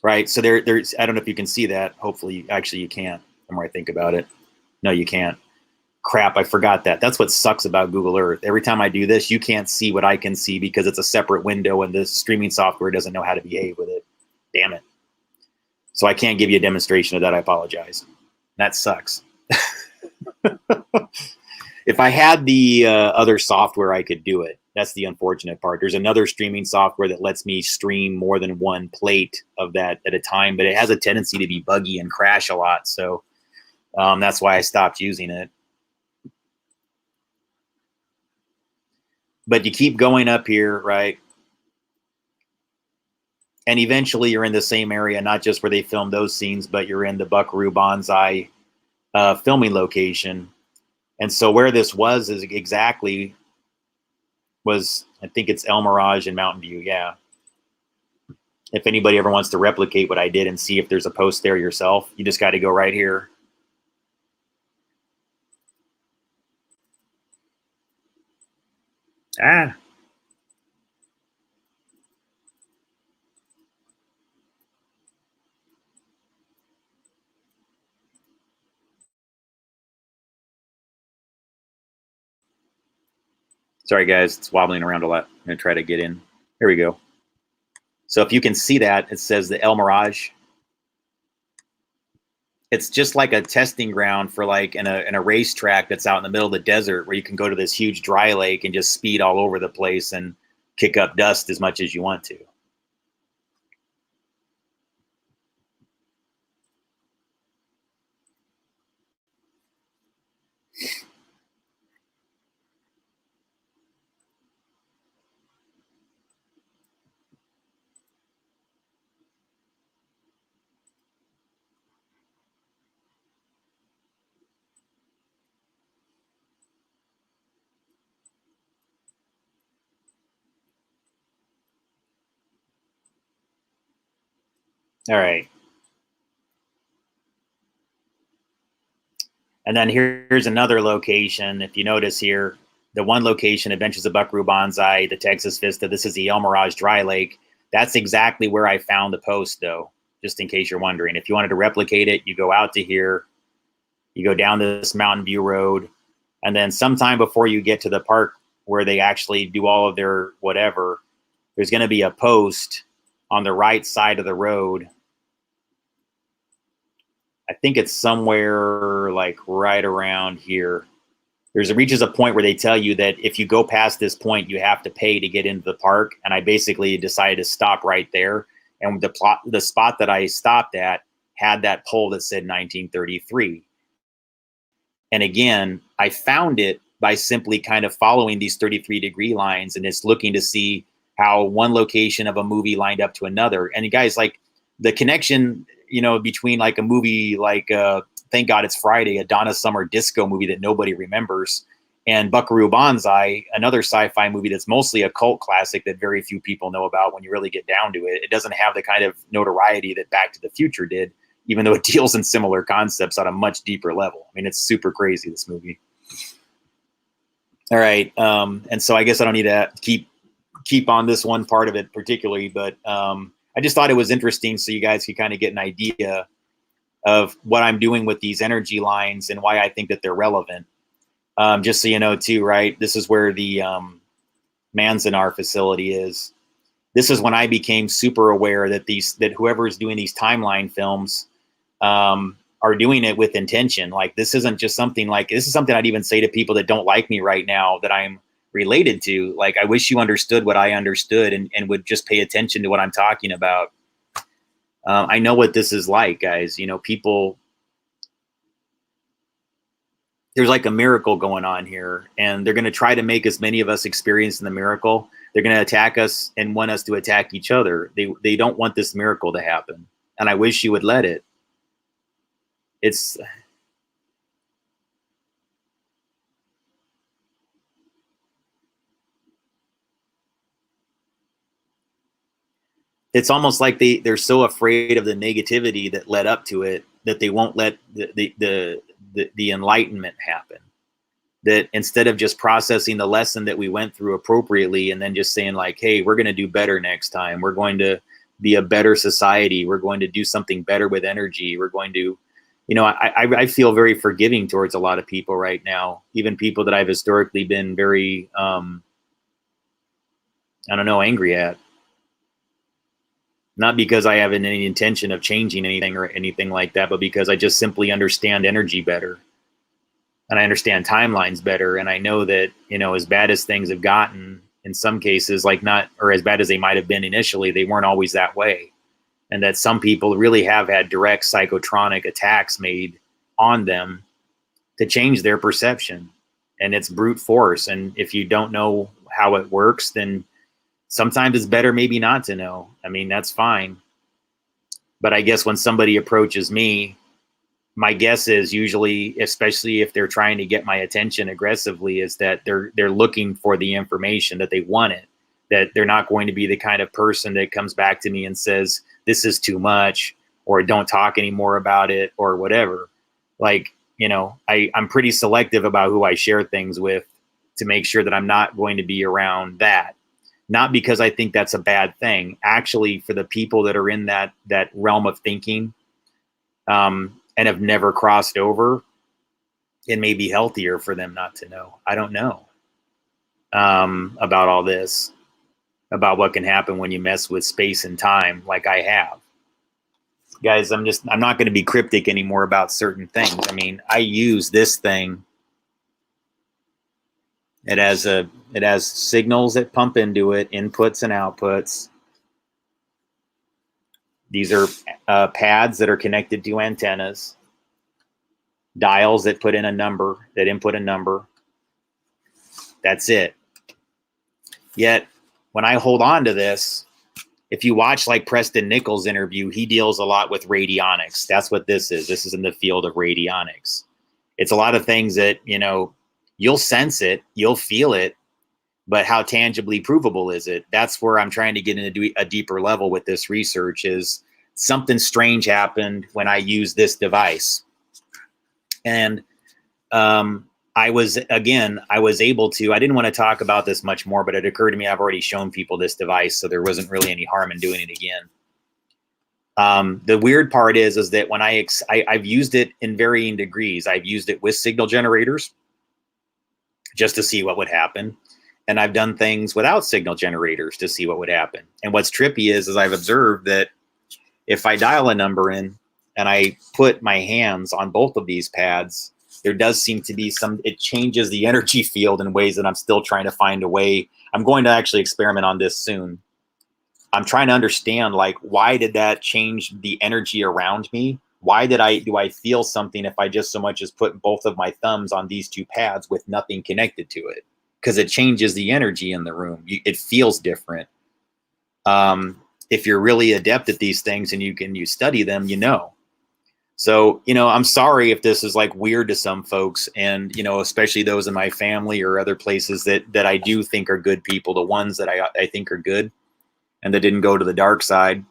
right? So there's, I don't know if you can see that. Hopefully, actually you can't the more I think about it. No, you can't. Crap, I forgot that. That's what sucks about Google Earth. Every time I do this, you can't see what I can see because it's a separate window and the streaming software doesn't know how to behave with it. Damn it. So I can't give you a demonstration of that. I apologize. That sucks. If I had the other software, I could do it. That's the unfortunate part. There's another streaming software that lets me stream more than one plate of that at a time, but it has a tendency to be buggy and crash a lot. So that's why I stopped using it. But you keep going up here, right? And eventually you're in the same area, not just where they filmed those scenes, but you're in the Buckaroo Banzai filming location. And so where this was is exactly was, I think it's El Mirage and Mountain View. Yeah. If anybody ever wants to replicate what I did and see if there's a post there yourself, you just got to go right here. Ah. Sorry, guys, it's wobbling around a lot. I'm going to try to get in. Here we go. So if you can see that, it says the El Mirage. It's just like a testing ground for like in a racetrack that's out in the middle of the desert where you can go to this huge dry lake and just speed all over the place and kick up dust as much as you want to. All right. And then here's another location. If you notice here, the one location, Adventures of Buckaroo Banzai, the Texas Vista, this is the El Mirage Dry Lake. That's exactly where I found the post, though, just in case you're wondering. If you wanted to replicate it, you go out to here, you go down this Mountain View Road, and then sometime before you get to the park where they actually do all of their whatever, there's going to be a post on the right side of the road. I think it's somewhere like right around here. Reaches a point where they tell you that if you go past this point, you have to pay to get into the park. And I basically decided to stop right there. And the spot that I stopped at had that pole that said 1933. And again, I found it by simply kind of following these 33-degree lines and just looking to see how one location of a movie lined up to another. And you guys, like the connection, you know, between like a movie like Thank God It's Friday, a Donna Summer disco movie that nobody remembers, and Buckaroo Banzai, another sci-fi movie that's mostly a cult classic that very few people know about when you really get down to it. It doesn't have the kind of notoriety that Back to the Future did, even though it deals in similar concepts on a much deeper level. I mean, it's super crazy, this movie. All right. And so I guess I don't need to keep on this one part of it particularly, but I just thought it was interesting so you guys could kind of get an idea of what I'm doing with these energy lines and why I think that they're relevant. Just so you know too, right? This is where the Manzanar facility is. This is when I became super aware that whoever is doing these timeline films are doing it with intention. Like this isn't just something like, this is something I'd even say to people that don't like me right now that I'm related to. Like, I wish you understood what I understood and would just pay attention to what I'm talking about. I know what this is like, guys. You know, people, there's like a miracle going on here, and they're going to try to make as many of us experience the miracle. They're going to attack us and want us to attack each other. They don't want this miracle to happen, and I wish you would let it. It's almost like they're so afraid of the negativity that led up to it that they won't let the enlightenment happen. That instead of just processing the lesson that we went through appropriately and then just saying like, hey, we're going to do better next time. We're going to be a better society. We're going to do something better with energy. We're going to, you know, I feel very forgiving towards a lot of people right now, even people that I've historically been very, I don't know, angry at. Not because I have any intention of changing anything or anything like that, but because I just simply understand energy better. And I understand timelines better. And I know that, you know, as bad as things have gotten in some cases, like not, or as bad as they might have been initially, they weren't always that way. And that some people really have had direct psychotronic attacks made on them to change their perception. And it's brute force. And if you don't know how it works, then sometimes it's better maybe not to know. I mean, that's fine. But I guess when somebody approaches me, my guess is usually, especially if they're trying to get my attention aggressively, is that they're looking for the information, that they want it, that they're not going to be the kind of person that comes back to me and says, this is too much, or don't talk anymore about it, or whatever. Like, you know, I'm pretty selective about who I share things with to make sure that I'm not going to be around that. Not because I think that's a bad thing. Actually, for the people that are in that realm of thinking, and have never crossed over, it may be healthier for them not to know. I don't know about all this, about what can happen when you mess with space and time like I have. Guys, I'm not going to be cryptic anymore about certain things. I mean, I use this thing. It has signals that pump into it, inputs and outputs. These are pads that are connected to antennas, dials that put in a number, that input a number. That's it. Yet, when I hold on to this, if you watch like Preston Nichols' interview, he deals a lot with radionics. That's what this is. This is in the field of radionics. It's a lot of things that, you know, you'll sense it, you'll feel it, but how tangibly provable is it? That's where I'm trying to get into a deeper level with this research. Is something strange happened when I used this device. And I was able to, I didn't want to talk about this much more, but it occurred to me I've already shown people this device, so there wasn't really any harm in doing it again. The weird part is that when I've used it in varying degrees. I've used it with signal generators just to see what would happen. And I've done things without signal generators to see what would happen. And what's trippy is I've observed that if I dial a number in and I put my hands on both of these pads, there does seem to be it changes the energy field in ways that I'm still trying to find a way. I'm going to actually experiment on this soon. I'm trying to understand, like, why did that change the energy around me? Why do I feel something if I just so much as put both of my thumbs on these two pads with nothing connected to it? Because it changes the energy in the room. It feels different. If you're really adept at these things and you study them, you know. So, you know, I'm sorry if this is like weird to some folks, and, you know, especially those in my family or other places that I do think are good people, the ones that I think are good and that didn't go to the dark side.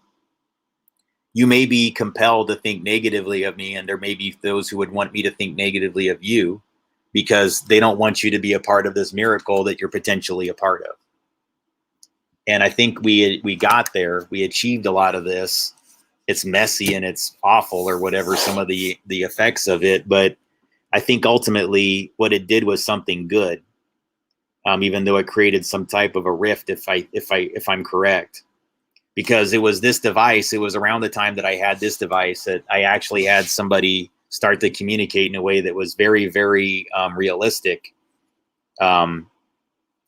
You may be compelled to think negatively of me, and there may be those who would want me to think negatively of you because they don't want you to be a part of this miracle that you're potentially a part of. And I think we got there. We achieved a lot of this. It's messy and it's awful, or whatever some of the effects of it. But I think ultimately what it did was something good, even though it created some type of a rift, if I'm correct. Because it was this device, it was around the time that I had this device that I actually had somebody start to communicate in a way that was very, very realistic.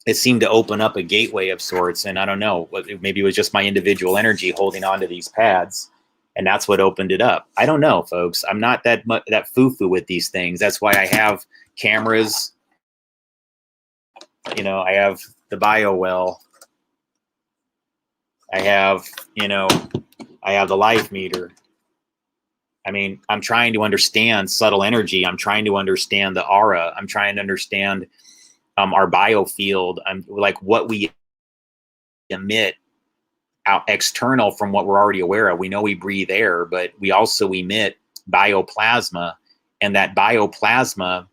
It seemed to open up a gateway of sorts. And I don't know, maybe it was just my individual energy holding on to these pads. And that's what opened it up. I don't know, folks. I'm not that foo-foo with these things. That's why I have cameras. You know, I have the BioWell. I have the life meter. I mean, I'm trying to understand subtle energy. I'm trying to understand the aura. I'm trying to understand our biofield. I'm like what we emit out external from what we're already aware of. We know we breathe air, but we also emit bioplasma, and that bioplasma,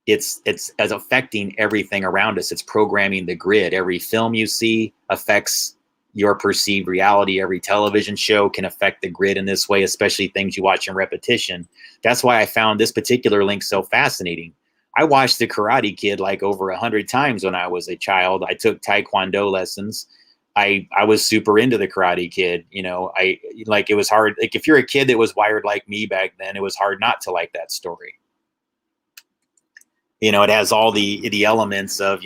it's affecting everything around us. It's programming the grid. Every film you see affects your perceived reality. Every television show can affect the grid in this way, especially things you watch in repetition. That's why I found this particular link so fascinating. I watched The Karate Kid like over 100 times when I was a child. I took Taekwondo lessons. I was super into The Karate Kid. You know, it was hard. Like if you're a kid that was wired like me back then, it was hard not to like that story. You know, it has all the elements of,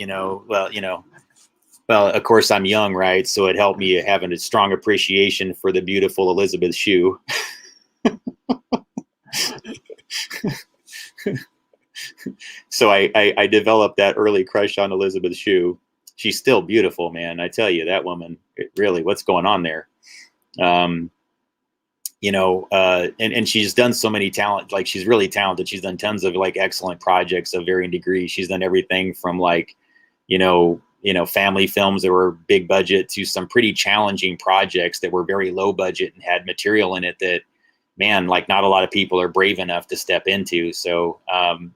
well, of course I'm young, right? So it helped me having a strong appreciation for the beautiful Elizabeth Shue. So I developed that early crush on Elizabeth Shue. She's still beautiful, man. I tell you, that woman, really, what's going on there? And she's done so many talent, like she's really talented. She's done tons of like excellent projects of varying degrees. She's done everything from like, family films that were big budget to some pretty challenging projects that were very low budget and had material in it that, man, like not a lot of people are brave enough to step into. So,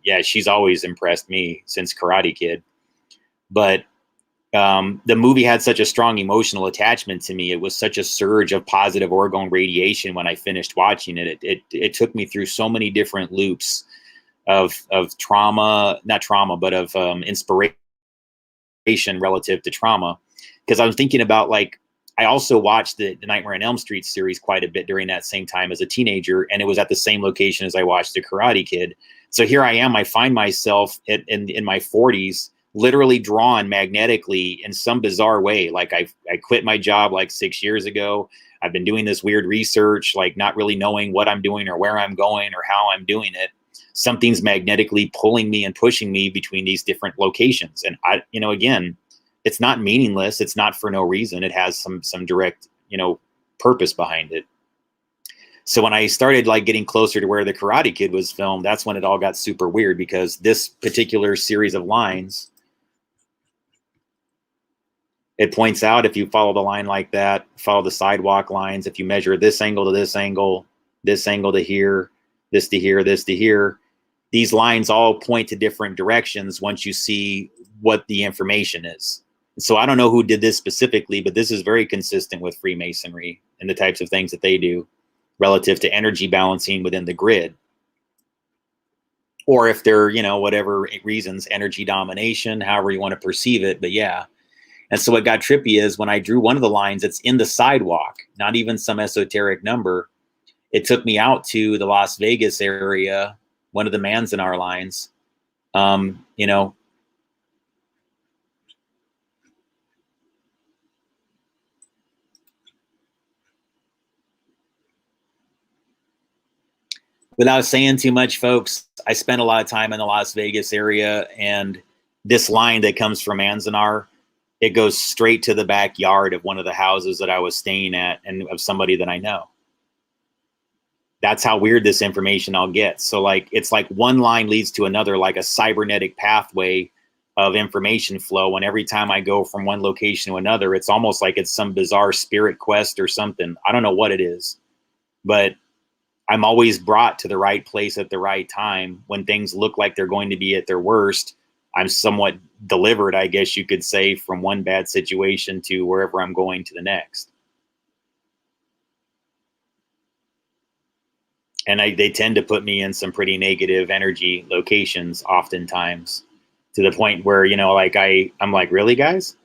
yeah, she's always impressed me since Karate Kid. But the movie had such a strong emotional attachment to me. It was such a surge of positive orgone radiation when I finished watching it. It took me through so many different loops of trauma, not trauma, but of inspiration relative to trauma. Because I was thinking about, like, I also watched the Nightmare on Elm Street series quite a bit during that same time as a teenager, and it was at the same location as I watched The Karate Kid. So here I am. I find myself in my 40s, literally drawn magnetically in some bizarre way. Like I quit my job like 6 years ago. I've been doing this weird research, like not really knowing what I'm doing or where I'm going or how I'm doing it. Something's magnetically pulling me and pushing me between these different locations. And again, it's not meaningless. It's not for no reason. It has some direct, purpose behind it. So when I started like getting closer to where The Karate Kid was filmed, that's when it all got super weird, because this particular series of lines, it points out, if you follow the line like that, follow the sidewalk lines, if you measure this angle to this angle to here, this to here, this to here, these lines all point to different directions once you see what the information is. So I don't know who did this specifically, but this is very consistent with Freemasonry and the types of things that they do relative to energy balancing within the grid. Or if they're, whatever reasons, energy domination, however you want to perceive it. But yeah. And so what got trippy is when I drew one of the lines, it's in the sidewalk, not even some esoteric number. It took me out to the Las Vegas area, one of the Manzanar lines, without saying too much, folks, I spent a lot of time in the Las Vegas area, and this line that comes from Manzanar, it goes straight to the backyard of one of the houses that I was staying at and of somebody that I know. That's how weird this information all gets. So like, it's like one line leads to another, like a cybernetic pathway of information flow. And every time I go from one location to another, it's almost like it's some bizarre spirit quest or something. I don't know what it is, but I'm always brought to the right place at the right time. When things look like they're going to be at their worst, I'm somewhat delivered, I guess you could say, from one bad situation to wherever I'm going to the next. And they tend to put me in some pretty negative energy locations oftentimes, to the point where, like I'm like, really, guys?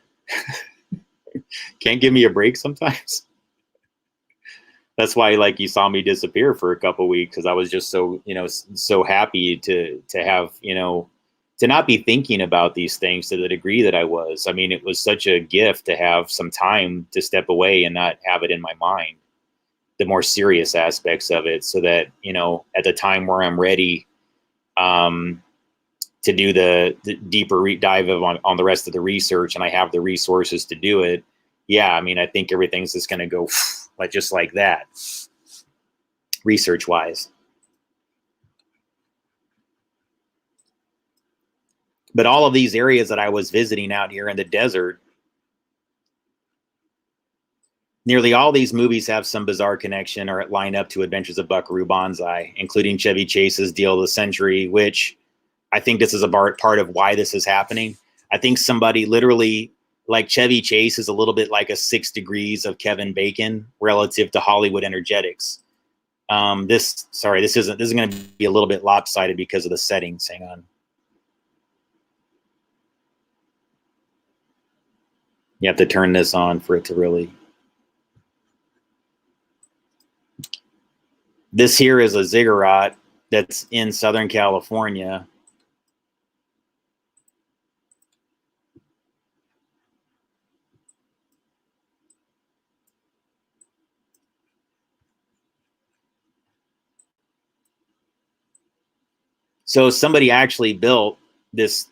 Can't give me a break sometimes? That's why, like, you saw me disappear for a couple of weeks, because I was just so, so happy to have, to not be thinking about these things to the degree that I was. I mean, it was such a gift to have some time to step away and not have it in my mind, the more serious aspects of it, so that, at the time where I'm ready to do the deeper dive on the rest of the research, and I have the resources to do it. Yeah, I mean, I think everything's just going to go just like that, research-wise. But all of these areas that I was visiting out here in the desert, nearly all these movies have some bizarre connection or line up to Adventures of Buckaroo Banzai, including Chevy Chase's Deal of the Century, which I think this is a part of why this is happening. I think somebody literally like Chevy Chase is a little bit like a 6 degrees of Kevin Bacon relative to Hollywood Energetics. This is going to be a little bit lopsided because of the settings. Hang on. You have to turn this on for it to really. This here is a ziggurat that's in Southern California. So somebody actually built this,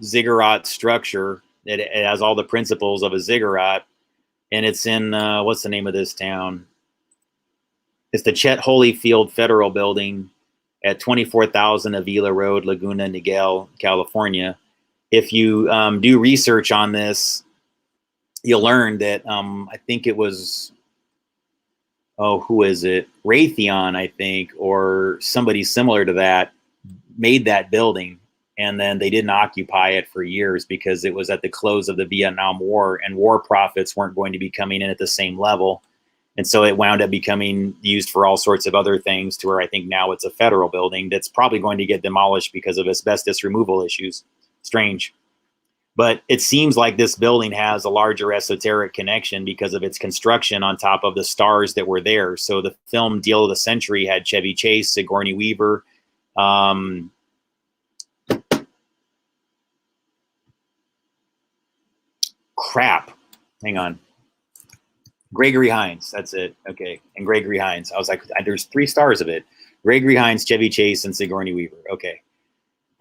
ziggurat structure. It has all the principles of a ziggurat, and it's in what's the name of this town? It's the Chet Holyfield Federal Building at 24,000 Avila Road, Laguna Niguel, California. If you do research on this, you'll learn that I think it was, who is it? Raytheon, I think, or somebody similar to that, made that building, and then they didn't occupy it for years because it was at the close of the Vietnam War, and war profits weren't going to be coming in at the same level. And so it wound up becoming used for all sorts of other things, to where I think now it's a federal building that's probably going to get demolished because of asbestos removal issues. Strange. But it seems like this building has a larger esoteric connection because of its construction on top of the stars that were there. So the film Deal of the Century had Chevy Chase, Sigourney Weaver, hang on. Gregory Hines, that's it. Okay, and Gregory Hines. I was like, there's 3 stars of it. Gregory Hines, Chevy Chase, and Sigourney Weaver. Okay.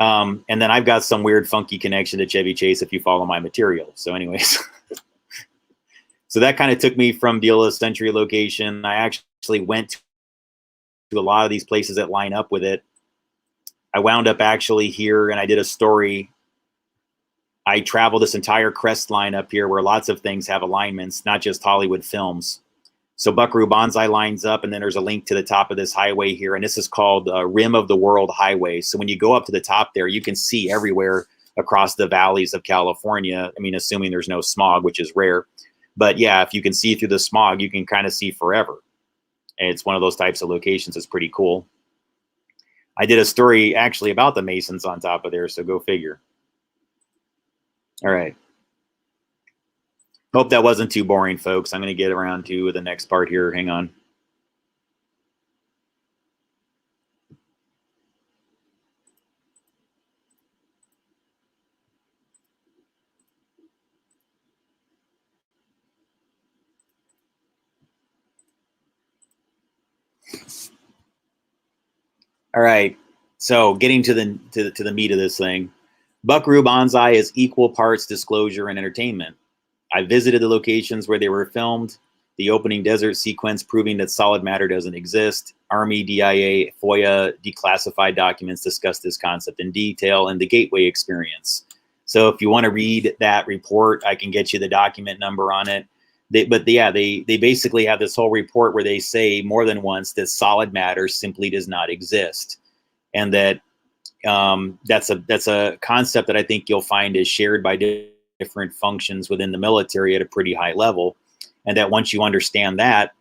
And then I've got some weird, funky connection to Chevy Chase if you follow my material. So anyways, so that kind of took me from Deal of the Century location. I actually went to a lot of these places that line up with it. I wound up actually here, and I did a story. I traveled this entire crest line up here where lots of things have alignments, not just Hollywood films. So Buckaroo Banzai lines up, and then there's a link to the top of this highway here, and this is called Rim of the World Highway. So when you go up to the top there, you can see everywhere across the valleys of California. I mean, assuming there's no smog, which is rare. But yeah, if you can see through the smog, you can kind of see forever. And it's one of those types of locations. It's pretty cool. I did a story actually about the Masons on top of there, so go figure. All right. Hope that wasn't too boring, folks. I'm going to get around to the next part here. Hang on. All right. So getting to the meat of this thing, Buckaroo Banzai is equal parts disclosure and entertainment. I visited the locations where they were filmed, the opening desert sequence proving that solid matter doesn't exist, Army, DIA, FOIA, declassified documents discuss this concept in detail, and the Gateway experience. So if you want to read that report, I can get you the document number on it. They basically have this whole report where they say more than once that solid matter simply does not exist, and that that's a concept that I think you'll find is shared by different functions within the military at a pretty high level, and that once you understand that,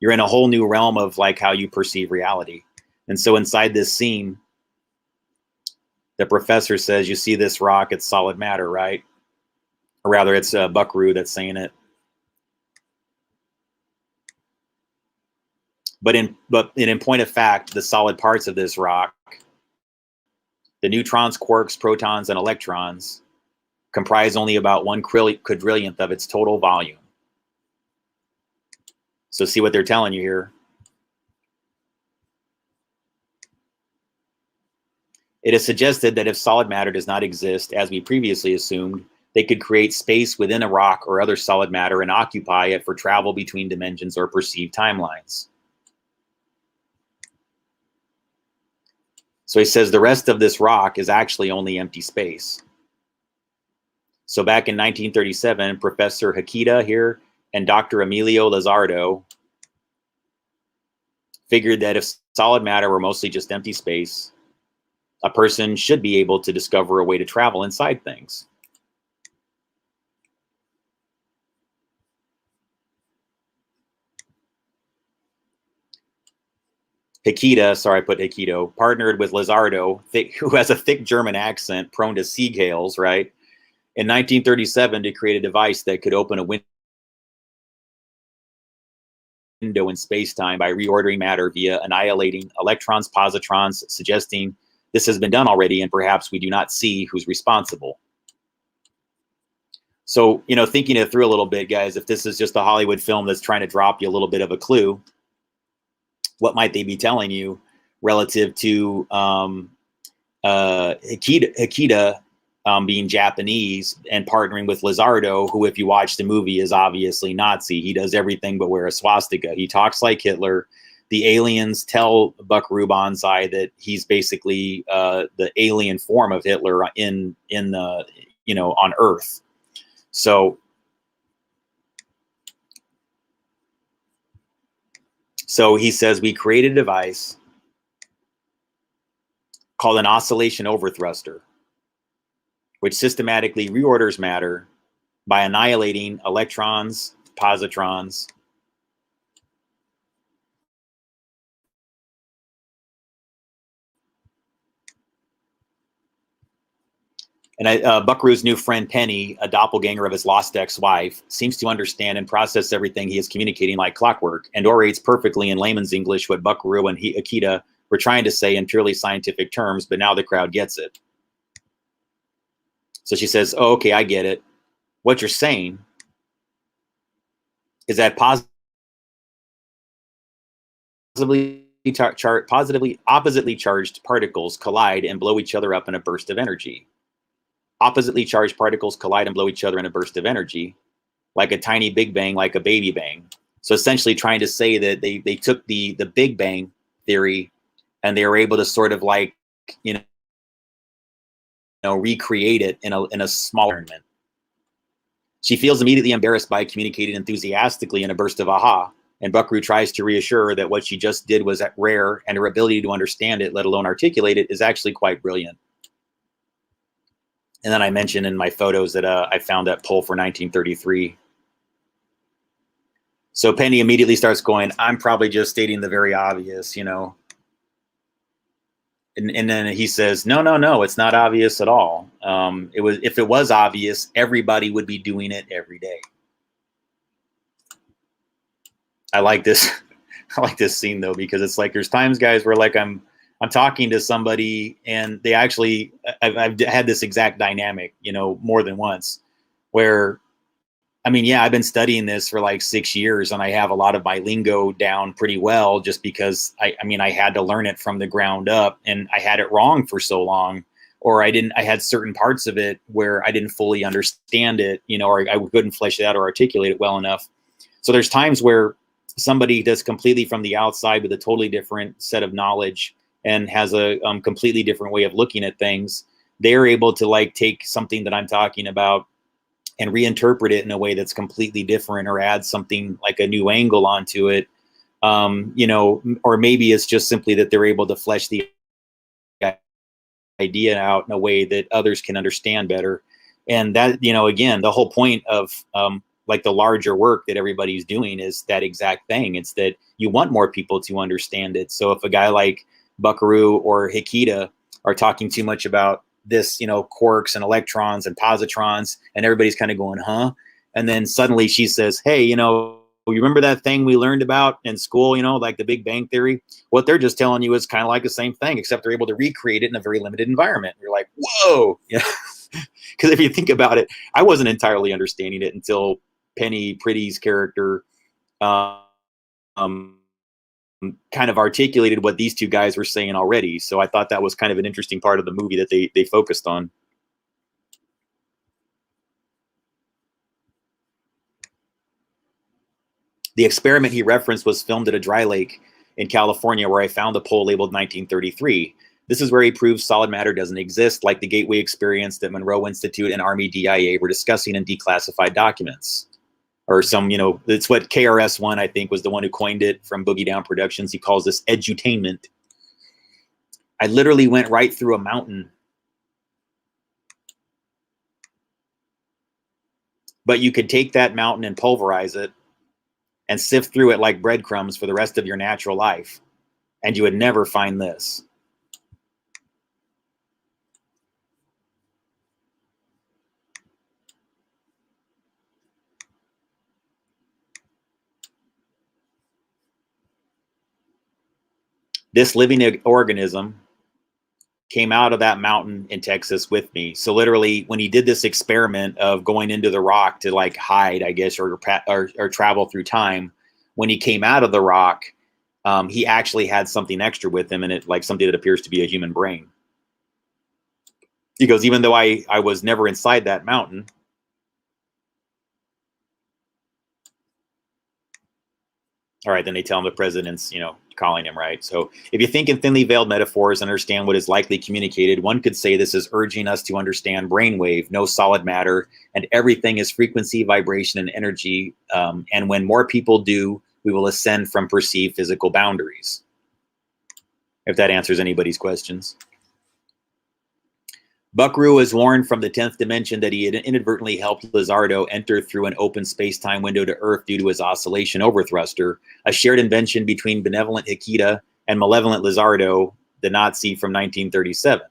you're in a whole new realm of like how you perceive reality. And so inside this scene, the professor says, "You see this rock? It's solid matter, right?" Or rather, it's Buckaroo that's saying it. But in point of fact, the solid parts of this rock, the neutrons, quarks, protons, and electrons, comprise only about 1/quadrillionth of its total volume. So see what they're telling you here. It is suggested that if solid matter does not exist, as we previously assumed, they could create space within a rock or other solid matter and occupy it for travel between dimensions or perceived timelines. So he says the rest of this rock is actually only empty space. So back in 1937, Professor Hikita here and Dr. Emilio Lizardo figured that if solid matter were mostly just empty space, a person should be able to discover a way to travel inside things. Hikita, sorry, I put Hikito, partnered with Lizardo, who has a thick German accent prone to seagulls, right? In 1937 to create a device that could open a window in space-time by reordering matter via annihilating electrons, positrons, suggesting this has been done already and perhaps we do not see who's responsible. So, thinking it through a little bit, guys, if this is just a Hollywood film that's trying to drop you a little bit of a clue, what might they be telling you relative to Hikita being Japanese and partnering with Lizardo, who, if you watch the movie, is obviously Nazi. He does everything but wear a swastika. He talks like Hitler. The aliens tell Buckaroo Banzai that he's basically the alien form of Hitler in the on Earth. So he says we created a device called an oscillation overthruster, which systematically reorders matter by annihilating electrons, positrons, and Buckaroo's new friend Penny, a doppelganger of his lost ex-wife, seems to understand and process everything he is communicating like clockwork, and orates perfectly in layman's English what Buckaroo and Akita were trying to say in purely scientific terms, but now the crowd gets it. So she says, "Oh, okay, I get it. What you're saying is that positively oppositely charged particles collide and blow each other up in a burst of energy. Oppositely charged particles collide and blow each other in a burst of energy, like a tiny Big Bang, like a baby bang." So essentially trying to say that they took the Big Bang theory and they were able to sort of like, recreate it in a smaller environment. She feels immediately embarrassed by communicating enthusiastically in a burst of aha, and Buckaroo tries to reassure her that what she just did was rare and her ability to understand it, let alone articulate it, is actually quite brilliant. And then I mentioned in my photos that I found that poll for 1933. So Penny immediately starts going, "I'm probably just stating the very obvious, And then he says, no, it's not obvious at all. If it was obvious, everybody would be doing it every day." I like this. I like this scene though, because it's like there's times, guys, where like I'm talking to somebody and they actually I've had this exact dynamic, more than once, where I mean, yeah, I've been studying this for like 6 years and I have a lot of my lingo down pretty well just because I had to learn it from the ground up and I had it wrong for so long, or I had certain parts of it where I didn't fully understand it, or I couldn't flesh it out or articulate it well enough. So there's times where somebody does completely from the outside with a totally different set of knowledge and has a completely different way of looking at things. They're able to like take something that I'm talking about and reinterpret it in a way that's completely different or add something like a new angle onto it. Or maybe it's just simply that they're able to flesh the idea out in a way that others can understand better. And that, again, the whole point of like the larger work that everybody's doing is that exact thing. It's that you want more people to understand it. So if a guy like Buckaroo or Hikita are talking too much about this, quarks and electrons and positrons, and everybody's kind of going, huh? And then suddenly she says, "Hey, you remember that thing we learned about in school, like the Big Bang Theory? What they're just telling you is kind of like the same thing, except they're able to recreate it in a very limited environment." You're like, whoa. Yeah. Because if you think about it, I wasn't entirely understanding it until Penny Pretty's character um, kind of articulated what these two guys were saying already. So I thought that was kind of an interesting part of the movie that they focused on. The experiment he referenced was filmed at a dry lake in California, where I found the pole labeled 1933. This is where he proves solid matter doesn't exist, like the gateway experience that Monroe Institute and Army DIA were discussing in declassified documents. Or it's what KRS-One, I think, was the one who coined it from Boogie Down Productions. He calls this edutainment. I literally went right through a mountain. But you could take that mountain and pulverize it and sift through it like breadcrumbs for the rest of your natural life. and you would never find this. This living organism came out of that mountain in Texas with me. So literally, when he did this experiment of going into the rock to like hide, I guess, or travel through time, when he came out of the rock, he actually had something extra with him, and it like something that appears to be a human brain. He goes, even though I was never inside that mountain. All right, then they tell him the president's, calling him, right? So if you think in thinly veiled metaphors and understand what is likely communicated, one could say this is urging us to understand brainwave, no solid matter, and everything is frequency, vibration, and energy. And when more people do, we will ascend from perceived physical boundaries. If that answers anybody's questions. Buckaroo was warned from the 10th dimension that he had inadvertently helped Lizardo enter through an open space-time window to Earth due to his oscillation overthruster, a shared invention between benevolent Hikita and malevolent Lizardo, the Nazi from 1937.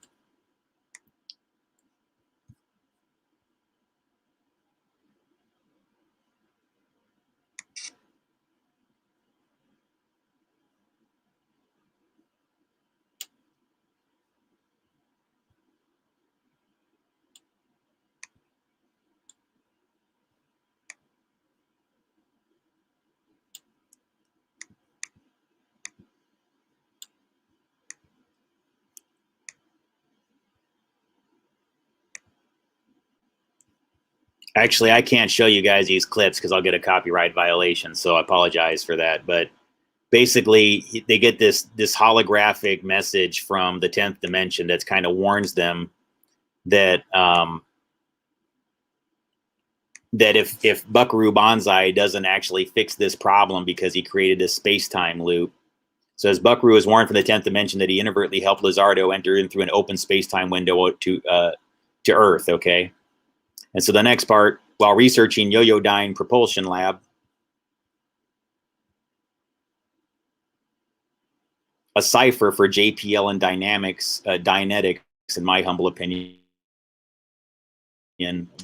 Actually, I can't show you guys these clips because I'll get a copyright violation, so I apologize for that. But basically, they get this holographic message from the 10th dimension that kind of warns them that that if Buckaroo Banzai doesn't actually fix this problem because he created this space-time loop. So as Buckaroo is warned from the 10th dimension that he inadvertently helped Lizardo enter in through an open space-time window to Earth, okay? And so the next part, while researching Yoyodyne Propulsion Lab, a cipher for JPL and Dynetics, in my humble opinion,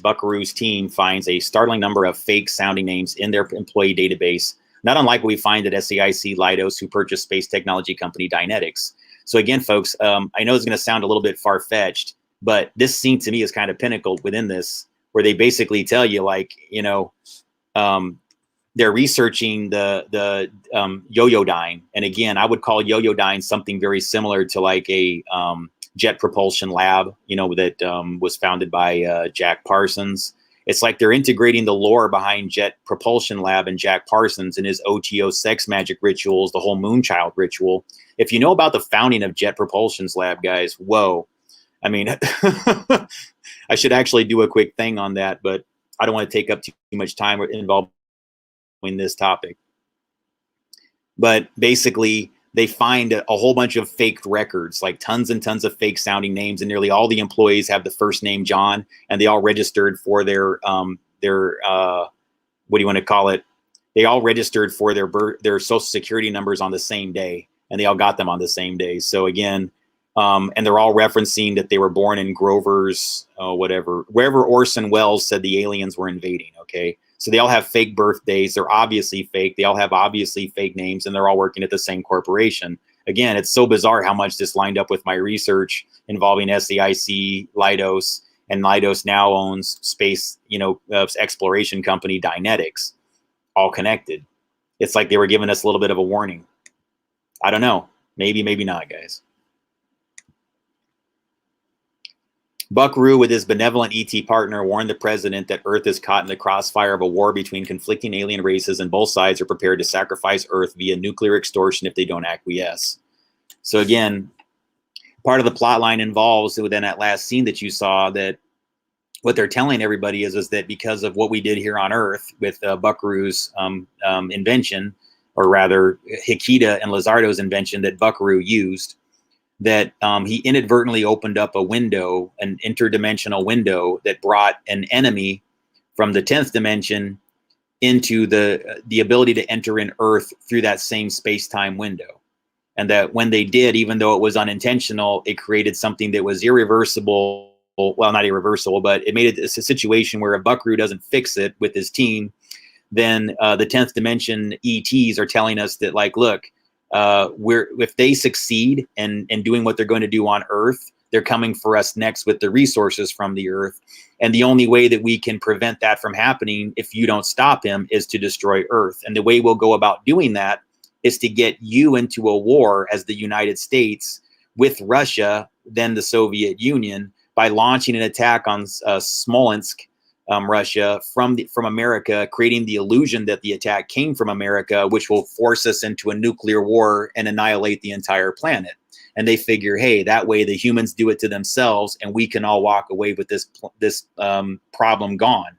Buckaroo's team finds a startling number of fake sounding names in their employee database, not unlike what we find at SAIC Leidos, who purchased space technology company Dynetics. So again, folks, I know it's going to sound a little bit far-fetched, but this scene to me is kind of pinnacle within this, where they basically tell you, like, they're researching the Yoyodyne. And again, I would call Yoyodyne something very similar to like a jet propulsion lab, that was founded by Jack Parsons. It's like they're integrating the lore behind Jet Propulsion Lab and Jack Parsons and his OTO sex magic rituals, the whole Moonchild ritual. If you know about the founding of Jet Propulsion's lab, guys, whoa. I mean, I should actually do a quick thing on that, but I don't want to take up too much time involved in this topic. But basically, they find a whole bunch of fake records, like tons and tons of fake sounding names, and nearly all the employees have the first name John, and they all registered for their what do you want to call it? They all registered for their social security numbers on the same day, and they all got them on the same day. So again, and they're all referencing that they were born in Grover's, wherever Orson Welles said the aliens were invading. Okay. So they all have fake birthdays. They're obviously fake. They all have obviously fake names, and they're all working at the same corporation. Again, it's so bizarre how much this lined up with my research involving SAIC, Leidos, and Leidos now owns space, exploration company Dynetics, all connected. It's like they were giving us a little bit of a warning. I don't know. Maybe, maybe not, guys. Buckaroo, with his benevolent ET partner, warned the president that Earth is caught in the crossfire of a war between conflicting alien races, and both sides are prepared to sacrifice Earth via nuclear extortion if they don't acquiesce. So again, part of the plot line involves, within that last scene that you saw, that what they're telling everybody is that because of what we did here on Earth with Buckaroo's invention, or rather Hikita and Lizardo's invention that Buckaroo used, that he inadvertently opened up a window, an interdimensional window that brought an enemy from the 10th dimension into the ability to enter in Earth through that same space-time window. and that when they did, even though it was unintentional, it created something that was irreversible. Well, not irreversible, but it made it a situation where if Buckaroo doesn't fix it with his team, then the 10th dimension ETs are telling us that, like, look, if they succeed in doing what they're going to do on Earth, they're coming for us next with the resources from the Earth. And the only way that we can prevent that from happening, if you don't stop him, is to destroy Earth. And the way we'll go about doing that is to get you into a war as the United States with Russia, then the Soviet Union, by launching an attack on Smolensk, Russia, from America, creating the illusion that the attack came from America, which will force us into a nuclear war and annihilate the entire planet. And they figure, hey, that way the humans do it to themselves, and we can all walk away with this problem gone.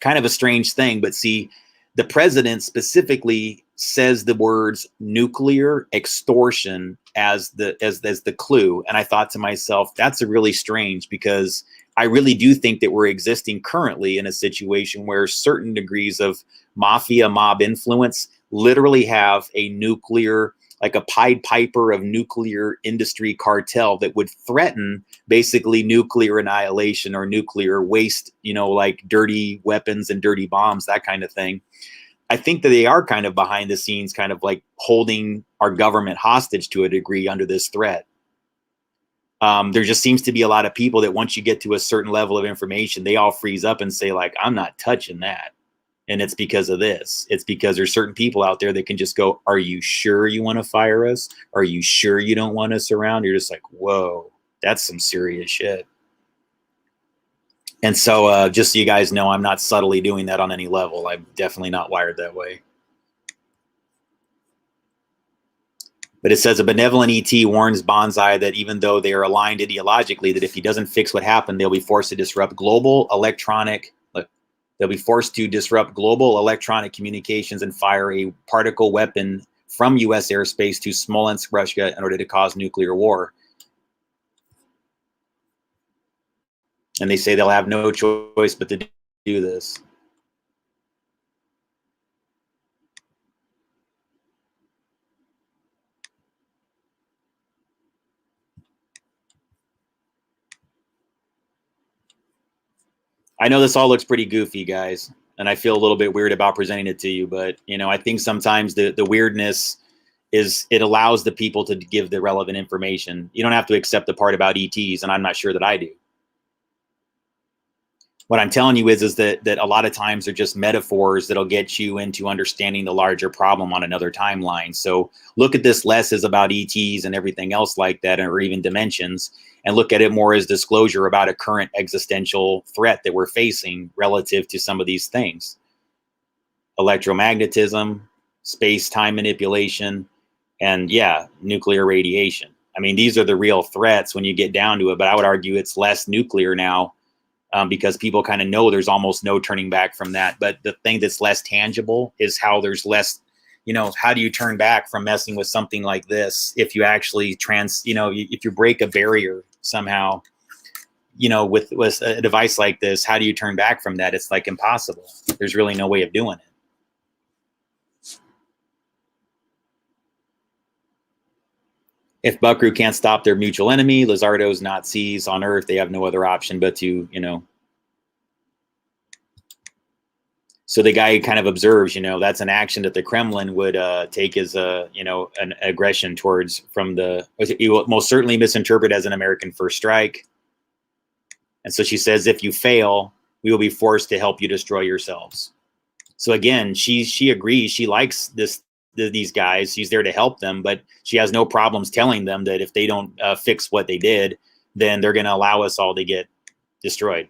Kind of a strange thing, but see, the president specifically says the words nuclear extortion as the clue, and I thought to myself, that's a really strange, because I really do think that we're existing currently in a situation where certain degrees of mafia mob influence literally have a nuclear, like a Pied Piper of nuclear industry cartel that would threaten basically nuclear annihilation or nuclear waste, you know, like dirty weapons and dirty bombs, that kind of thing. I think that they are kind of behind the scenes, kind of like holding our government hostage to a degree under this threat. There just seems to be a lot of people that once you get to a certain level of information, they all freeze up and say, like, I'm not touching that. And it's because of this. It's because there's certain people out there that can just go, are you sure you want to fire us? Are you sure you don't want us around? You're just like, whoa, that's some serious shit. And so just so you guys know, I'm not subtly doing that on any level. I'm definitely not wired that way. But it says a benevolent ET warns Banzai that even though they are aligned ideologically, that if he doesn't fix what happened, they'll be forced to disrupt global electronic. They'll be forced to disrupt global electronic communications and fire a particle weapon from U.S. airspace to Smolensk, Russia, in order to cause nuclear war. And they say they'll have no choice but to do this. I know this all looks pretty goofy, guys, and I feel a little bit weird about presenting it to you, but, you know, I think sometimes the weirdness is it allows the people to give the relevant information. You don't have to accept the part about ETs, and I'm not sure that I do. What I'm telling you is that a lot of times they're just metaphors that'll get you into understanding the larger problem on another timeline. So look at this less as about ETs and everything else like that, or even dimensions, and look at it more as disclosure about a current existential threat that we're facing relative to some of these things. Electromagnetism, space-time manipulation, and yeah, nuclear radiation. I mean, these are the real threats when you get down to it, but I would argue it's less nuclear now. Because people kind of know there's almost no turning back from that. But the thing that's less tangible is how there's less, you know, how do you turn back from messing with something like this if you actually if you break a barrier somehow, you know, with a device like this, how do you turn back from that? It's like impossible. There's really no way of doing it. If Buckaroo can't stop their mutual enemy, Lizardo's Nazis on Earth, they have no other option but to, you know. So the guy kind of observes, you know, that's an action that the Kremlin would take as you know, an aggression towards you will most certainly misinterpret as an American first strike. And so she says, if you fail, we will be forced to help you destroy yourselves. So again, she agrees. She likes these guys. She's there to help them, but she has no problems telling them that if they don't fix what they did, then they're going to allow us all to get destroyed.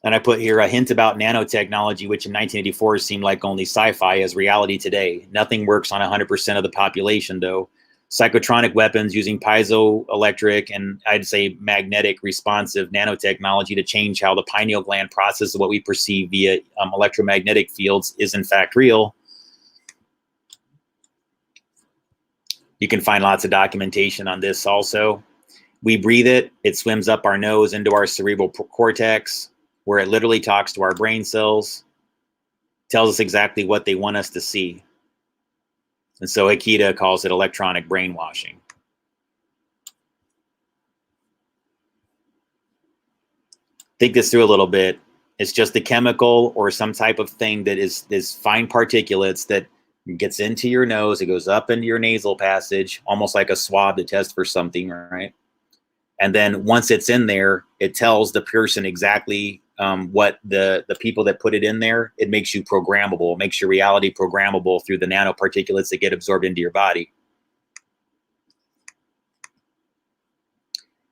And I put here a hint about nanotechnology, which in 1984 seemed like only sci-fi, as reality today. Nothing works on 100% of the population, though. Psychotronic weapons using piezoelectric and I'd say magnetic responsive nanotechnology to change how the pineal gland processes what we perceive via electromagnetic fields is in fact real. You can find lots of documentation on this also. We breathe it. It swims up our nose into our cerebral cortex, where it literally talks to our brain cells, tells us exactly what they want us to see. And so Akita calls it electronic brainwashing. Think this through a little bit. It's just a chemical or some type of thing that is fine particulates that gets into your nose. It goes up into your nasal passage, almost like a swab to test for something, right? And then once it's in there, it tells the person exactly what the people that put it in there. It makes you programmable, makes your reality programmable through the nanoparticulates that get absorbed into your body.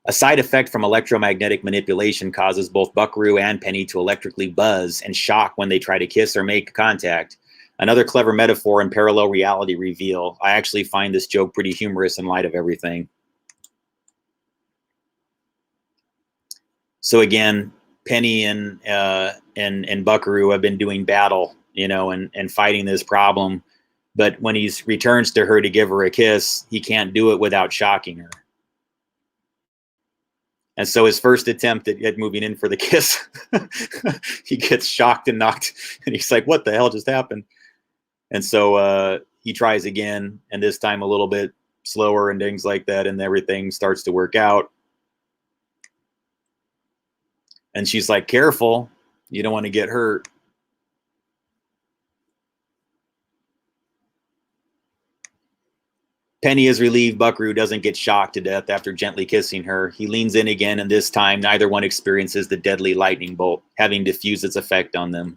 A side effect from electromagnetic manipulation causes both Buckaroo and Penny to electrically buzz and shock when they try to kiss or make contact. Another clever metaphor and parallel reality reveal. I actually find this joke pretty humorous in light of everything. So again, Penny and Buckaroo have been doing battle, you know, and fighting this problem. But when he returns to her to give her a kiss, he can't do it without shocking her. And so his first attempt at moving in for the kiss, he gets shocked and knocked, and he's like, what the hell just happened? And so he tries again, and this time a little bit slower and things like that, and everything starts to work out. And she's like, careful, you don't want to get hurt. Penny is relieved Buckaroo doesn't get shocked to death after gently kissing her. He leans in again, and this time neither one experiences the deadly lightning bolt, having diffused its effect on them.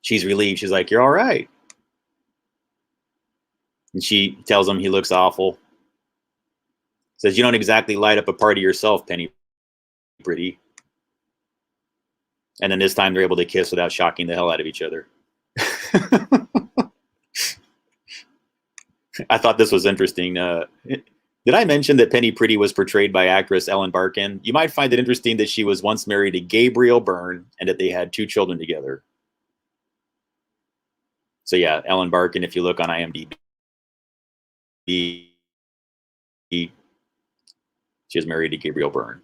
She's relieved. She's like, you're all right. And she tells him he looks awful. Says, you don't exactly light up a party yourself, Penny pretty. And then this time they're able to kiss without shocking the hell out of each other. I thought this was interesting. Did I mention that Penny Pretty was portrayed by actress Ellen Barkin? You might find it interesting that she was once married to Gabriel Byrne and that they had 2 children together. So yeah, Ellen Barkin, if you look on IMDb, she is married to Gabriel Byrne,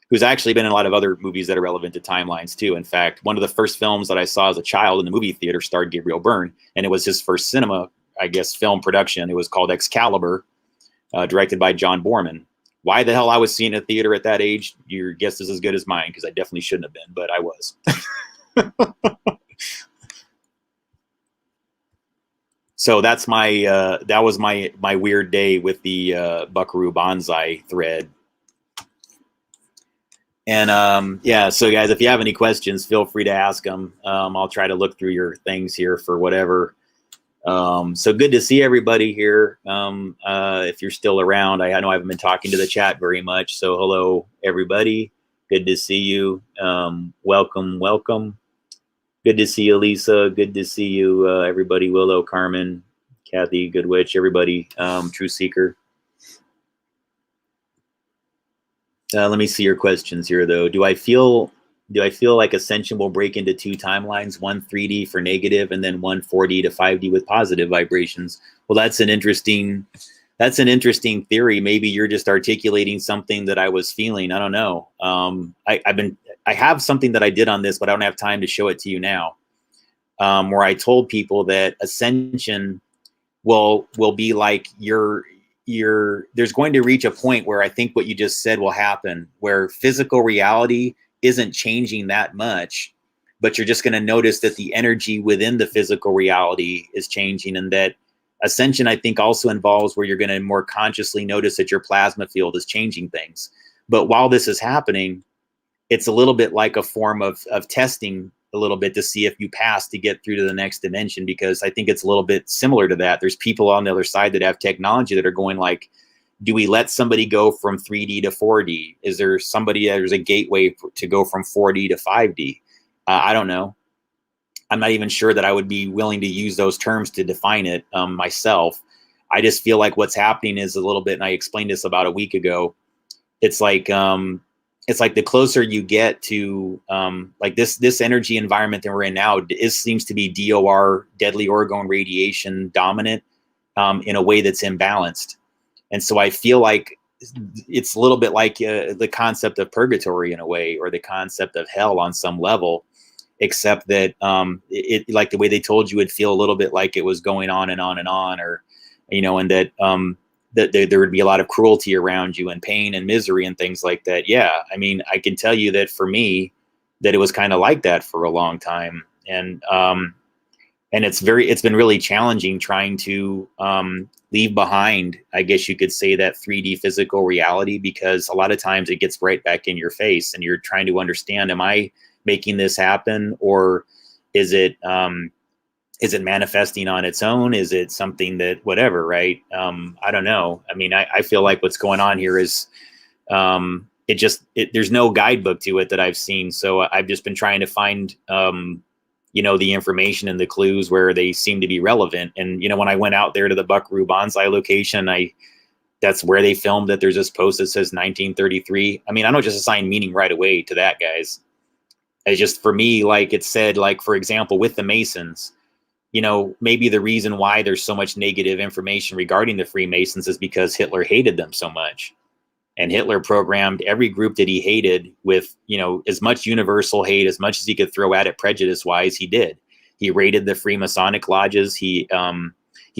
who's actually been in a lot of other movies that are relevant to timelines too. In fact, one of the first films that I saw as a child in the movie theater starred Gabriel Byrne, and it was his first cinema, I guess, film production. It was called Excalibur, directed by John Borman. Why the hell I was seeing a theater at that age, your guess is as good as mine, because I definitely shouldn't have been, but I was. So that's my that was my weird day with the Buckaroo Banzai thread. And yeah, so guys, if you have any questions, feel free to ask them. I'll try to look through your things here for whatever. So good to see everybody here. If you're still around, I know I haven't been talking to the chat very much. So hello, everybody. Good to see you. Welcome, welcome. Good to see you, Lisa. Good to see you, everybody. Willow, Carmen, Kathy, Good Witch, everybody. True Seeker. Let me see your questions here, though. Do I feel like Ascension will break into 2 timelines, one 3D for negative and then one 4D to 5D with positive vibrations? Well, that's an interesting theory. Maybe you're just articulating something that I was feeling. I don't know. I have something that I did on this, but I don't have time to show it to you now. Where I told people that Ascension will be like there's going to reach a point where I think what you just said will happen, where physical reality isn't changing that much, but you're just going to notice that the energy within the physical reality is changing, and that Ascension, I think, also involves where you're going to more consciously notice that your plasma field is changing things. But while this is happening, it's a little bit like a form of testing a little bit to see if you pass to get through to the next dimension, because I think it's a little bit similar to that. There's people on the other side that have technology that are going like, do we let somebody go from 3D to 4D? Is there there's a gateway to go from 4D to 5D? I don't know. I'm not even sure that I would be willing to use those terms to define it myself. I just feel like what's happening is a little bit, and I explained this about a week ago. It's like the closer you get to like this energy environment that we're in now seems to be DOR, deadly orgone radiation dominant in a way that's imbalanced. And so I feel like it's a little bit like the concept of purgatory in a way, or the concept of hell on some level. except that it like the way they told you, it'd feel a little bit like it was going on and on and on, or and that that there would be a lot of cruelty around you and pain and misery and things like that. Yeah, I mean, I can tell you that for me, that it was kind of like that for a long time, and it's been really challenging trying to leave behind, I guess you could say, that 3D physical reality, because a lot of times it gets right back in your face, and you're trying to understand: am I making this happen, or is it manifesting on its own? Is it something that whatever, right? I don't know. I mean, I feel like what's going on here is there's no guidebook to it that I've seen. So I've just been trying to find, the information and the clues where they seem to be relevant. And, when I went out there to the Buckaroo Banzai location, that's where they filmed it. There's this post that says 1933. I mean, I don't just assign meaning right away to that, guys. It's just, for me, like it said, like, for example, with the Masons, maybe the reason why there's so much negative information regarding the Freemasons is because Hitler hated them so much. And Hitler programmed every group that he hated with, as much universal hate, as much as he could throw at it prejudice-wise, he did. He raided the Freemasonic lodges. He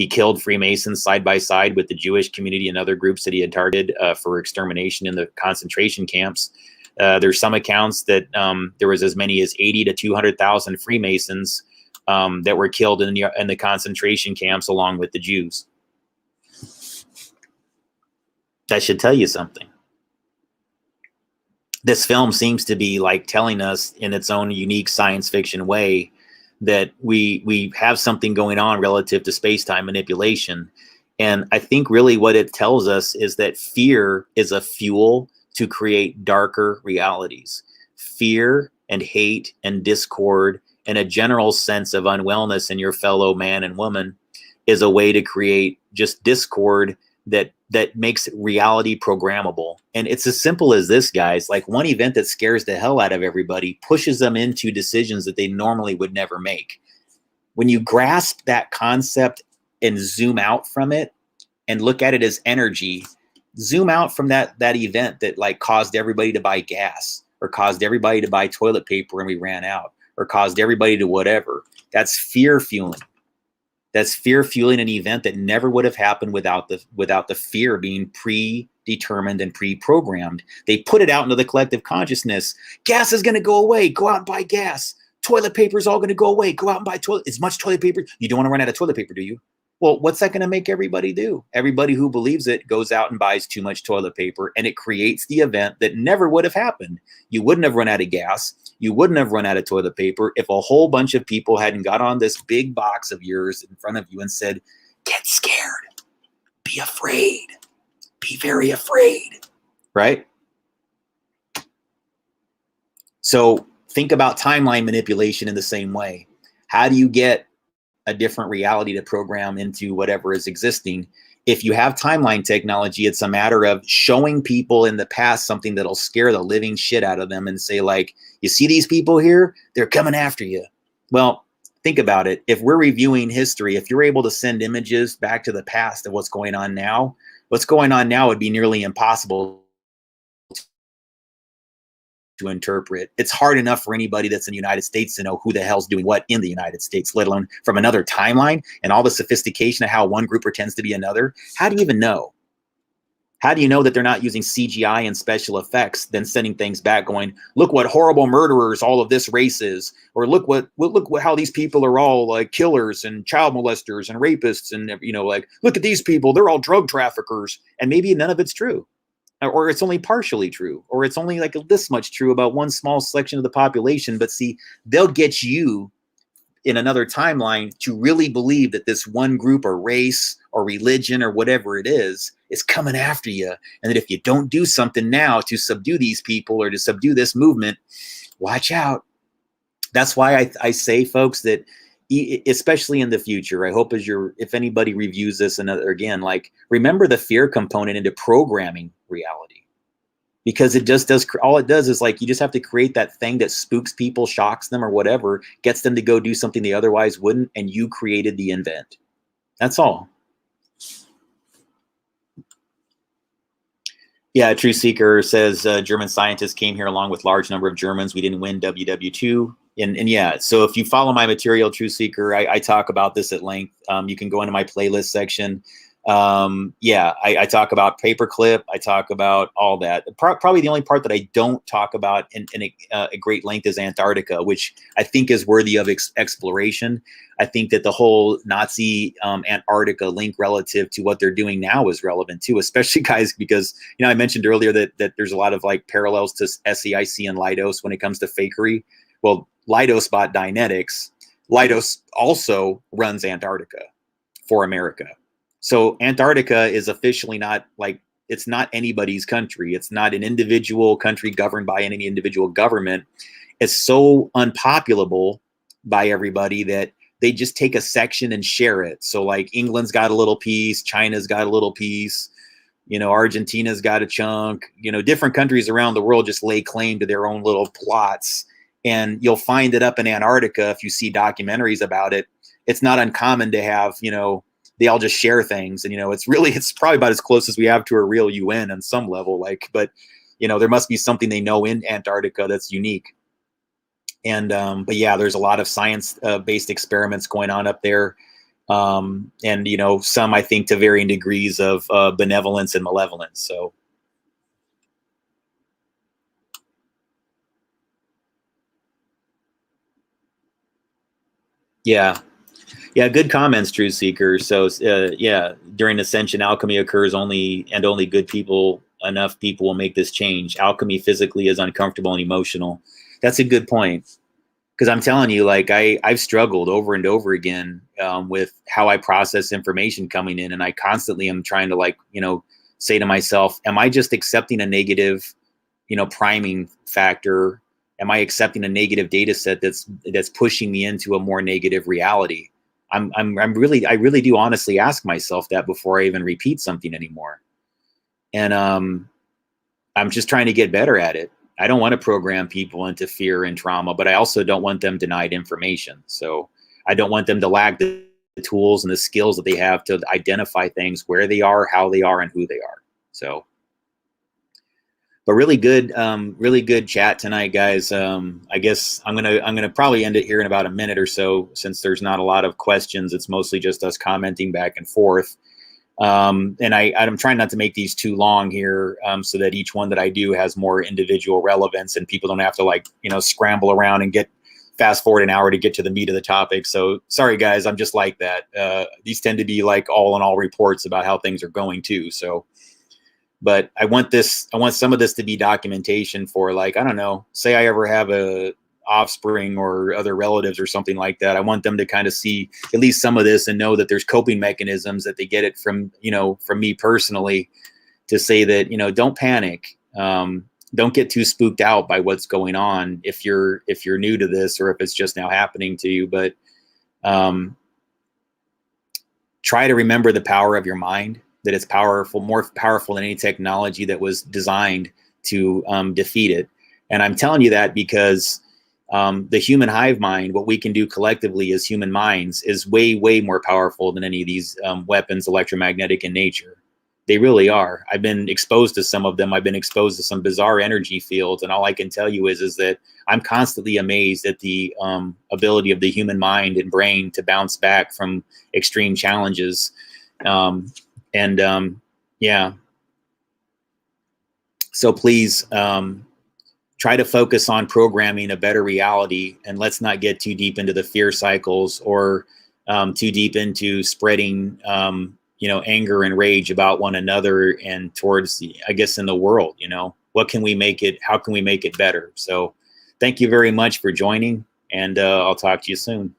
killed Freemasons side by side with the Jewish community and other groups that he had targeted for extermination in the concentration camps. There's some accounts that there was as many as 80 to 200,000 Freemasons that were killed in the concentration camps along with the Jews. That should tell you something. This film seems to be like telling us in its own unique science fiction way that we have something going on relative to space-time manipulation. And I think really what it tells us is that fear is a fuel to create darker realities. Fear and hate and discord and a general sense of unwellness in your fellow man and woman is a way to create just discord that makes reality programmable. And it's as simple as this, guys. Like, one event that scares the hell out of everybody pushes them into decisions that they normally would never make. When you grasp that concept and zoom out from it and look at it as energy, zoom out from that event that like caused everybody to buy gas, or caused everybody to buy toilet paper and we ran out, or caused everybody to whatever. That's fear fueling. That's fear fueling an event that never would have happened without the fear being predetermined and pre-programmed. They put it out into the collective consciousness. Gas is going to go away. Go out and buy gas. Toilet paper is all going to go away. Go out and buy as much toilet paper. You don't want to run out of toilet paper, do you? Well, what's that going to make everybody do? Everybody who believes it goes out and buys too much toilet paper, and it creates the event that never would have happened. You wouldn't have run out of gas. You wouldn't have run out of toilet paper if a whole bunch of people hadn't got on this big box of yours in front of you and said, get scared, be afraid, be very afraid, right? So think about timeline manipulation in the same way. How do you get a different reality to program into whatever is existing? If you have timeline technology, it's a matter of showing people in the past something that'll scare the living shit out of them and say, like, you see these people here? They're coming after you. Well, think about it. If we're reviewing history, if you're able to send images back to the past of what's going on now would be nearly impossible to interpret. It's hard enough for anybody that's in the United States to know who the hell's doing what in the United States, let alone from another timeline and all the sophistication of how one group pretends to be another. How do you even know? How do you know that they're not using CGI and special effects, then sending things back going, look what horrible murderers all of this race is, or look how these people are all like killers and child molesters and rapists, and like, look at these people, they're all drug traffickers, and maybe none of it's true. Or it's only partially true, or it's only like this much true about one small section of the population. But see, they'll get you in another timeline to really believe that this one group or race or religion or whatever it is coming after you. And that if you don't do something now to subdue these people or to subdue this movement, watch out. That's why I say, folks, that especially in the future, I hope if anybody reviews this again, like, remember the fear component into programming reality, because it just does, all it does is, like, you just have to create that thing that spooks people, shocks them or whatever, gets them to go do something they otherwise wouldn't, and you created the event. That's all. Yeah, True Seeker says German scientists came here along with large number of Germans. We didn't win WW2. And yeah, so if you follow my material, True Seeker, I talk about this at length. You can go into my playlist section. Yeah, I talk about paperclip. I talk about all that. Probably the only part that I don't talk about in a great length is Antarctica, which I think is worthy of exploration. I think that the whole Nazi Antarctica link relative to what they're doing now is relevant too, especially guys, because, you know, I mentioned earlier that there's a lot of like parallels to SEIC and Leidos when it comes to fakery. Well, Leidos bought Dynetics. Leidos also runs Antarctica for America. So Antarctica is officially not like, it's not anybody's country. It's not an individual country governed by any individual government. It's so unpopulable by everybody that they just take a section and share it. So like England's got a little piece, China's got a little piece, you know, Argentina's got a chunk, you know, different countries around the world just lay claim to their own little plots. And you'll find it up in Antarctica. If you see documentaries about it, it's not uncommon to have, you know, they all just share things. And, you know, it's probably about as close as we have to a real UN on some level, like, but, you know, there must be something they know in Antarctica that's unique. And, but yeah, there's a lot of science based experiments going on up there. And, you know, some, I think, to varying degrees of benevolence and malevolence. So. Yeah. Yeah, good comments, True Seeker. So, yeah, during Ascension, alchemy occurs only good people, enough people will make this change. Alchemy physically is uncomfortable and emotional. That's a good point. Because I'm telling you, like, I've struggled over and over again with how I process information coming in. And I constantly am trying to, like, you know, say to myself, am I just accepting a negative, you know, priming factor? Am I accepting a negative data set that's pushing me into a more negative reality? I really do honestly ask myself that before I even repeat something anymore. And I'm just trying to get better at it. I don't want to program people into fear and trauma, but I also don't want them denied information. So I don't want them to lack the tools and the skills that they have to identify things, where they are, how they are, and who they are. So, but really good chat tonight, guys. I guess I'm gonna probably end it here in about a minute or so, since there's not a lot of questions. It's mostly just us commenting back and forth. And I'm trying not to make these too long here, so that each one that I do has more individual relevance and people don't have to, like, you know, scramble around and get fast forward an hour to get to the meat of the topic. So sorry, guys, I'm just like that. These tend to be like all in all reports about how things are going too. So, but I want some of this to be documentation for, like, I don't know, say I ever have a offspring or other relatives or something like that. I want them to kind of see at least some of this and know that there's coping mechanisms, that they get it from, you know, from me personally, to say that, you know, don't panic. Don't get too spooked out by what's going on if you're new to this, or if it's just now happening to you. But try to remember the power of your mind, that it's powerful, more powerful than any technology that was designed to defeat it. And I'm telling you that because the human hive mind, what we can do collectively as human minds, is way, way more powerful than any of these weapons, electromagnetic in nature. They really are. I've been exposed to some of them. I've been exposed to some bizarre energy fields. And all I can tell you is that I'm constantly amazed at the ability of the human mind and brain to bounce back from extreme challenges. Yeah. So please try to focus on programming a better reality, and let's not get too deep into the fear cycles, or too deep into spreading, you know, anger and rage about one another and towards I guess in the world. You know, what can we make it? How can we make it better? So thank you very much for joining, and I'll talk to you soon.